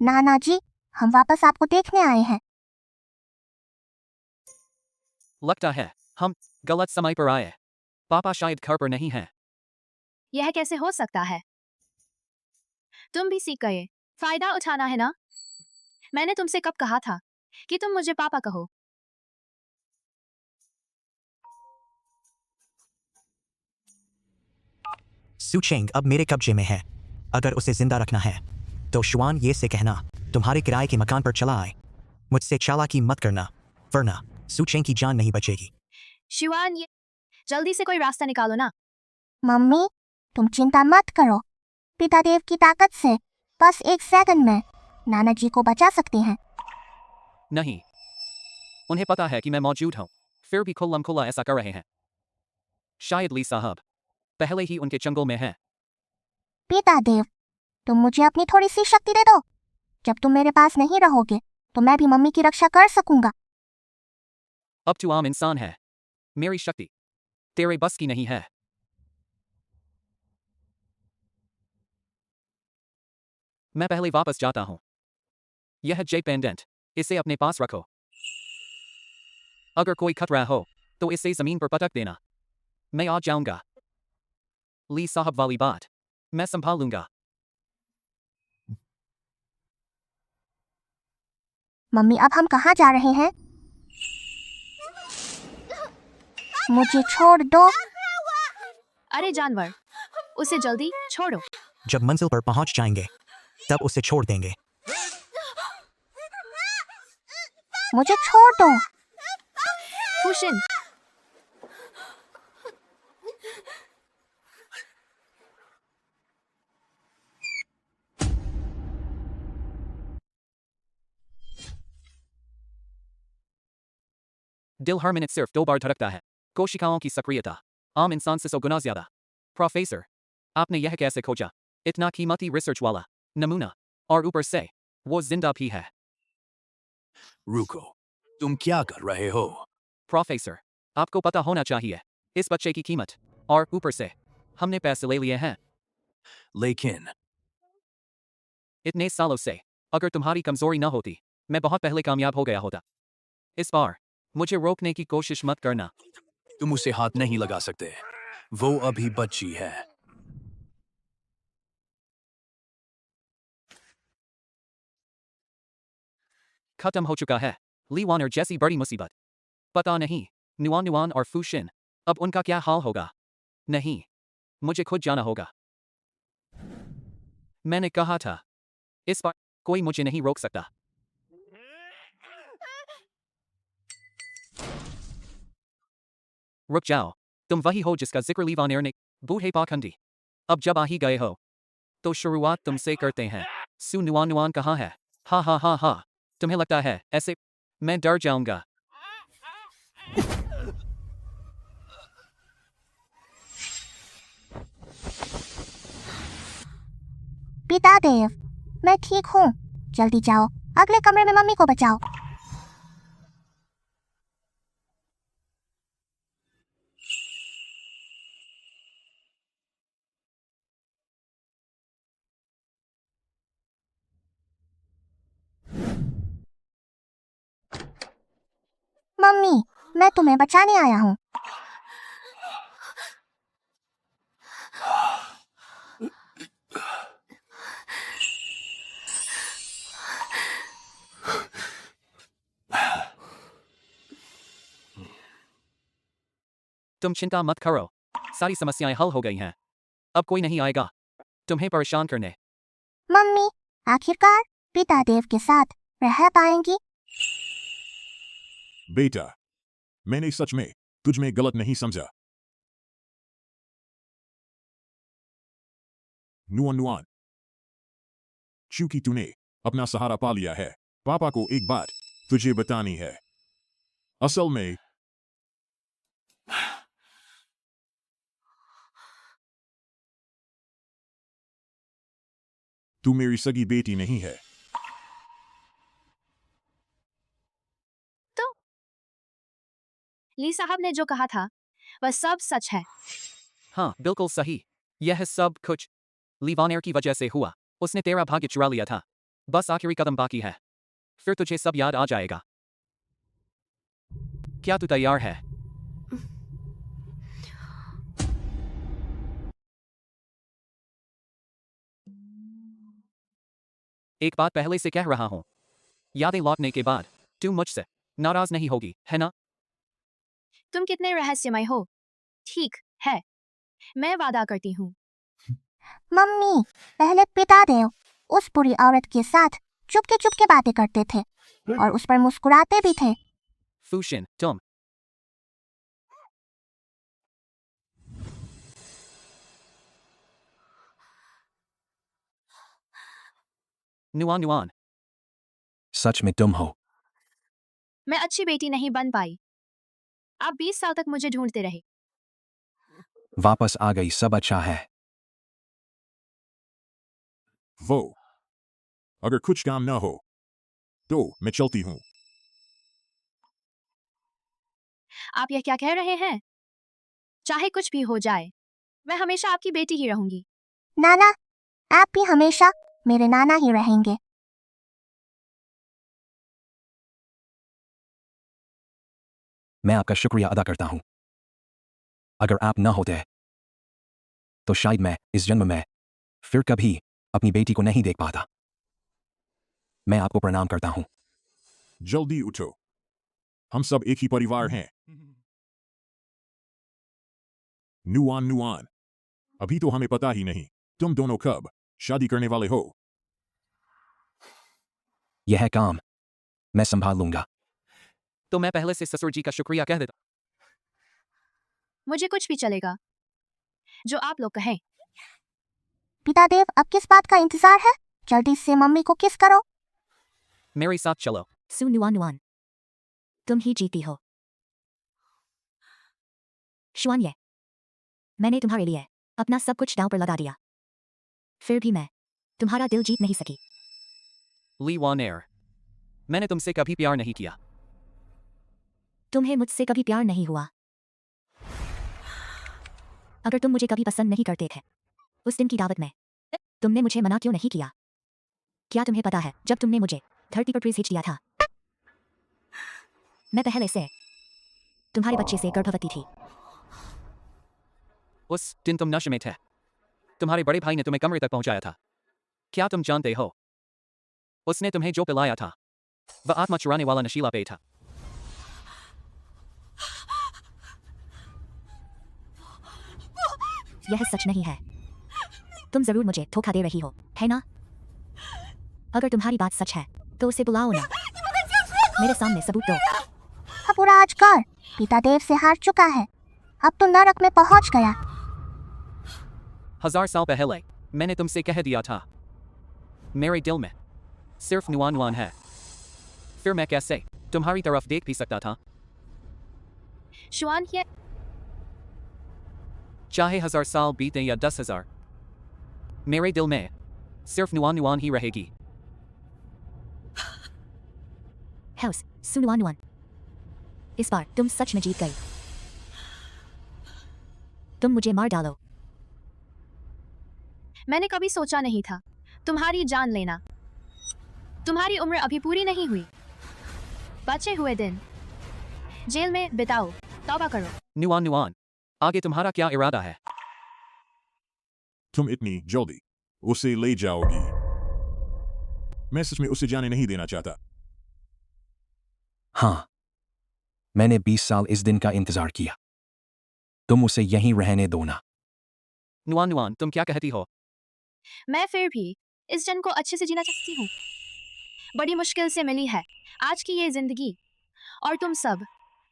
नाना जी, हम वापस आपको देखने आए हैं। लगता है हम गलत समय पर आए। पापा शायद घर पर नहीं हैं। यह कैसे हो सकता है? तुम भी सीख गए, फायदा उठाना है ना? मैंने तुमसे कब कहा था कि तुम मुझे पापा कहो? सुचेंग अब मेरे कब्जे में है। अगर उसे जिंदा रखना है तो शुआन ये से कहना तुम्हारे किराए के मकान पर चला आए। मुझसे चालाकी मत करना, वरना सुचेंग की जान नहीं बचेगी। शिवान, ये जल्दी से कोई रास्ता निकालो ना। मम्मी, तुम चिंता मत करो, पितादेव की ताकत से बस 1 सेकंड में नाना जी को बचा सकते हैं। नहीं, उन्हें पता है कि मैं मौजूद हूं, फिर भी खुल्लम खुल्ला ऐसा कर रहे हैं। शायद ली साहब पहले ही उनके चंगुल में है। पितादेव, तुम मुझे अपनी थोड़ी सी शक्ति दे दो। जब तुम मेरे पास नहीं रहोगे तो मैं भी मम्मी की रक्षा कर सकूंगा। अब तू आम इंसान है, मेरी शक्ति तेरे बस की नहीं है। मैं पहले वापस जाता हूं। यह जेब पेंडेंट, इसे अपने पास रखो। अगर कोई खतरा हो तो इसे जमीन पर पटक देना। मैं आ जाऊंगा। ली साहब वाली बात मैं संभालूंगा। मम्मी, अब हम कहाँ जा रहे हैं? मुझे छोड़ दो। अरे जानवर, उसे जल्दी छोड़ो। जब मंजिल पर पहुंच जाएंगे तब उसे छोड़ देंगे। मुझे छोड़ दो। फूशिन, दिल हर मिनट सिर्फ 2 बार धड़कता है। कोशिकाओं की सक्रियता आम इंसान से 100 गुना ज्यादा। प्रोफेसर, आपने यह कैसे खोजा? इतना कीमती रिसर्च वाला नमूना, और ऊपर से वो जिंदा भी है। रुको, तुम क्या कर रहे हो? प्रोफेसर, आपको पता होना चाहिए इस बच्चे की कीमत, और ऊपर से हमने पैसे ले लिए हैं। लेकिन इतने सालों से अगर तुम्हारी कमजोरी न होती, मैं बहुत पहले कामयाब हो गया होता। इस बार मुझे रोकने की कोशिश मत करना। तुम उसे हाथ नहीं लगा सकते, वो अभी बच्ची है। खत्म हो चुका है लीवान और जैसी बड़ी मुसीबत। पता नहीं नुआन नुआन और फूशिन अब उनका क्या हाल होगा। नहीं, मुझे खुद जाना होगा। मैंने कहा था, इस बार कोई मुझे नहीं रोक सकता। रुक जाओ, तुम वही हो जिसका जिक्र लीवानेर ने। बूढ़े पाखंडी, अब जब आ ही गए हो तो शुरुआत तुमसे करते हैं। सू नुआन नुआन कहाँ है? हा हा हा हा, तुम्हें लगता है ऐसे मैं डर जाऊंगा? पिता देव, मैं ठीक हूँ। जल्दी जाओ, अगले कमरे में मम्मी को बचाओ। मम्मी, मैं तुम्हें बचाने आया हूँ। तुम चिंता मत करो, सारी समस्याएं हल हो गई हैं। अब कोई नहीं आएगा तुम्हें परेशान करने। मम्मी, आखिरकार पिता देव के साथ रह पाएंगी? बेटा, मैंने सच में तुझ में गलत नहीं समझा। नुआन नुआन, चूंकि तूने अपना सहारा पा लिया है, पापा को एक बात तुझे बतानी है। असल में तू मेरी सगी बेटी नहीं है। तो ली साहब ने जो कहा था वह सब सच है। हाँ, बिल्कुल सही। यह सब कुछ लीवानेर की वजह से हुआ। उसने तेरा भाग्य चुरा लिया था। बस आखिरी कदम बाकी है, फिर तुझे सब याद आ जाएगा। क्या तू तैयार है? एक बात पहले से कह रहा हूं, यादें लौटने के बाद तू मुझसे नाराज नहीं होगी, है ना? तुम कितने रहस्यमय हो। ठीक है, मैं वादा करती हूँ। मम्मी, पहले पिता देव उस बुरी औरत के साथ चुपके चुपके बातें करते थे और उस पर मुस्कुराते भी थे। फूशिन, तुम नुआन नुआन, सच में तुम हो। मैं अच्छी बेटी नहीं बन पाई। आप 20 साल तक मुझे ढूंढते रहे। वापस आ गई, सब अच्छा है। वो अगर कुछ काम ना हो तो मैं चलती हूँ। आप यह क्या कह रहे हैं? चाहे कुछ भी हो जाए, मैं हमेशा आपकी बेटी ही रहूंगी। नाना, आप भी हमेशा मेरे नाना ही रहेंगे। मैं आपका शुक्रिया अदा करता हूं। अगर आप न होते तो शायद मैं इस जन्म में फिर कभी अपनी बेटी को नहीं देख पाता। मैं आपको प्रणाम करता हूं। जल्दी उठो, हम सब एक ही परिवार हैं। नुआन नुआन, अभी तो हमें पता ही नहीं तुम दोनों कब शादी करने वाले हो। यह काम मैं संभाल लूंगा। तो मैं पहले से ससुर जी का शुक्रिया कह देता। मुझे कुछ भी चलेगा जो आप लोग कहें। पितादेव, अब किस बात का इंतजार है? जल्दी से मम्मी को किस करो। मेरे साथ चलो। सु नुआन नुआन, तुम ही जीती हो। शुआन, ये मैंने तुम्हारे लिए अपना सब कुछ दांव पर लगा दिया, फिर भी मैं तुम्हारा दिल जीत नहीं सकी। ली वन एयर, मैंने तुमसे कभी प्यार नहीं किया। तुम्हें मुझसे कभी प्यार नहीं हुआ। अगर तुम मुझे कभी पसंद नहीं करते थे, उस दिन की दावत में तुमने मुझे मना क्यों नहीं किया? क्या तुम्हें पता है, जब तुमने मुझे धरती पर भेज दिया था, मैं पहले से तुम्हारे बच्चे से गर्भवती थी। उस दिन तुम नशे में थे। तुम्हारे बड़े भाई ने तुम्हें कमरे तक पहुंचाया था। क्या तुम जानते हो, उसने तुम्हें जो पिलाया था वह आत्मा चुराने वाला नशीला पेय था। यह सच नहीं है। तुम जरूर मुझे धोखा दे रही हो, है ना? अगर तुम्हारी बात सच है तो उसे बुलाओ ना, मेरे सामने सबूत दो। अब पूरा आज कर, पितादेव से हार चुका है, अब तो नरक में पहुंच गया। 1000 साल पहले मैंने तुमसे कह दिया था, मेरे दिल में सिर्फ नुआन नुआन है। फिर मैं कैसे तुम्हारी तरफ देख भी सकता था? शुआन, ये चाहे 1000 साल बीते या 10,000, मेरे दिल में सिर्फ नुआन नुआन ही रहेगी। हाउस सु नुआन नुआन, इस बार तुम सच में जीत गई। तुम मुझे मार डालो। मैंने कभी सोचा नहीं था तुम्हारी जान लेना। तुम्हारी उम्र अभी पूरी नहीं हुई। बचे हुए दिन जेल में बिताओ, तौबा करो। नुआन नुआन, आगे तुम्हारा क्या इरादा है? तुम इतनी जल्दी उसे ले जाओगी? मैं सच में उसे जाने नहीं देना चाहता। हाँ, मैंने 20 साल इस दिन का इंतजार किया। तुम उसे यहीं रहने दो ना। नुआन नुआन, तुम क्या कहती हो? मैं फिर भी इस जन्म को अच्छे से जीना चाहती हूँ। बड़ी मुश्किल से मिली है आज की ये जिंदगी, और तुम सब,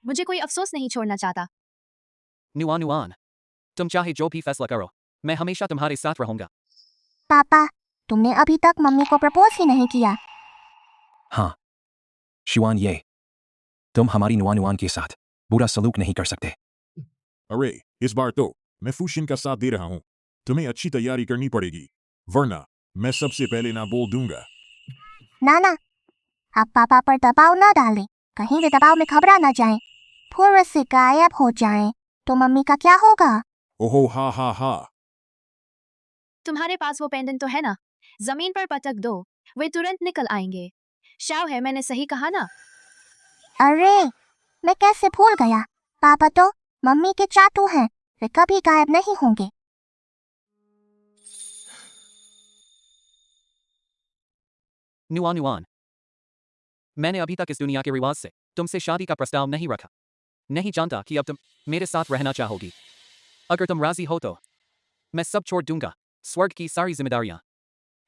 मुझे कोई अफसोस नहीं छोड़ना चाहता। नुआन नुआन, तुम चाहे जो भी फैसला करो, मैं हमेशा तुम्हारे साथ रहूंगा। पापा, तुमने अभी तक मम्मी को प्रपोज ही नहीं किया। हाँ शुआन, ये तुम हमारी नुआन नुआन के साथ बुरा सलूक नहीं कर सकते। अरे, इस बार तो मैं फूशिन का साथ दे रहा हूँ। तुम्हें अच्छी तैयारी करनी पड़ेगी, वरना मैं सबसे पहले ना बोल दूंगा। नाना, आप पापा पर दबाव ना डालें, कहीं वे दबाव में घबरा ना जाएं, पूर्व से गायब हो जाएं, तो मम्मी का क्या होगा? ओहो, हा हा हा। तुम्हारे पास वो पेंडेंट तो है ना? जमीन पर पटक दो, वे तुरंत निकल आएंगे। शाव है, मैंने सही कहा ना? अरे, मैं कैसे भूल गया। पापा तो मम्मी के चाटू हैं, वे कभी गायब नहीं होंगे। नुआन नुआन, मैंने अभी तक इस दुनिया के रिवाज से तुमसे शादी का प्रस्ताव नहीं रखा। नहीं जानता कि अब तुम मेरे साथ रहना चाहोगी। अगर तुम राजी हो तो मैं सब छोड़ दूंगा, स्वर्ग की सारी जिम्मेदारियां,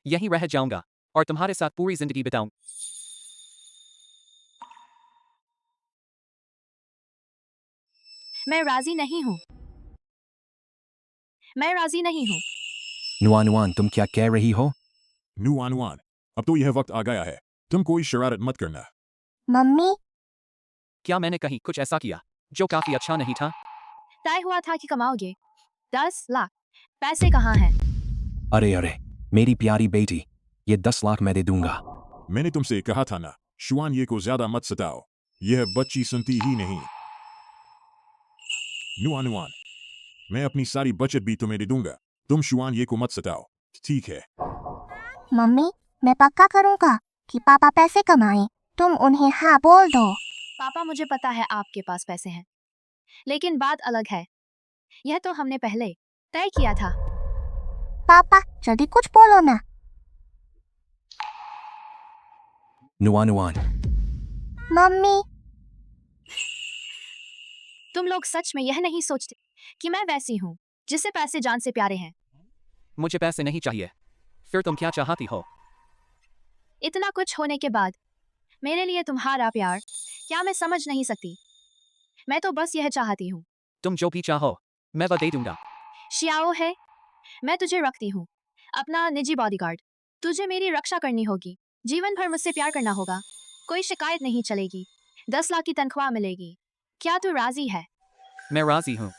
यहीं रह जाऊंगा और तुम्हारे साथ पूरी जिंदगी बिताऊं। मैं राजी नहीं हूँ। मैं राजी नहीं हूँ। नुआन नुआन, तुम क्या कह रही हो? नुआन नुआन, अब तो यह वक्त आ गया है, तुम कोई शरारत मत करना। मम्मी, क्या मैंने कहीं कुछ ऐसा किया जो काफी अच्छा नहीं था? तय हुआ था कि कमाओगे 10 लाख। पैसे कहाँ हैं? अरे अरे, मेरी प्यारी बेटी, ये 10 लाख मैं दे दूंगा। मैंने तुमसे कहा था ना, शुआन ये को ज्यादा मत सताओ, यह बच्ची सुनती ही नहीं। नुआन नुआन, मैं अपनी सारी बचत भी तुम्हें दे दूंगा, तुम शुआन ये को मत सताओ, ठीक है? मम्मी, मैं पक्का करूंगा कि पापा पैसे कमाएं, तुम उन्हें हाँ बोल दो। पापा, मुझे पता है आपके पास पैसे हैं, लेकिन बात अलग है। यह तो हमने पहले तय किया था। पापा, जल्दी कुछ बोलो ना। नुआन नुआन, मम्मी, तुम लोग सच में यह नहीं सोचते कि मैं वैसी हूँ जिससे पैसे जान से प्यारे हैं? मुझे पैसे नहीं चाहिए, फिर तुम क्या चाहती हो? इतना कुछ होने के बाद मेरे लिए तुम्हारा प्यार क्या मैं समझ नहीं सकती? मैं तो बस यह चाहती हूँ। तुम जो भी चाहो मैं वह दे दूंगा। शियाओ है, मैं तुझे रखती हूँ, अपना निजी बॉडीगार्ड। तुझे मेरी रक्षा करनी होगी, जीवन भर मुझसे प्यार करना होगा, कोई शिकायत नहीं चलेगी, 10 लाख की तनख्वाह मिलेगी। क्या तू राजी है? मैं राजी हूँ।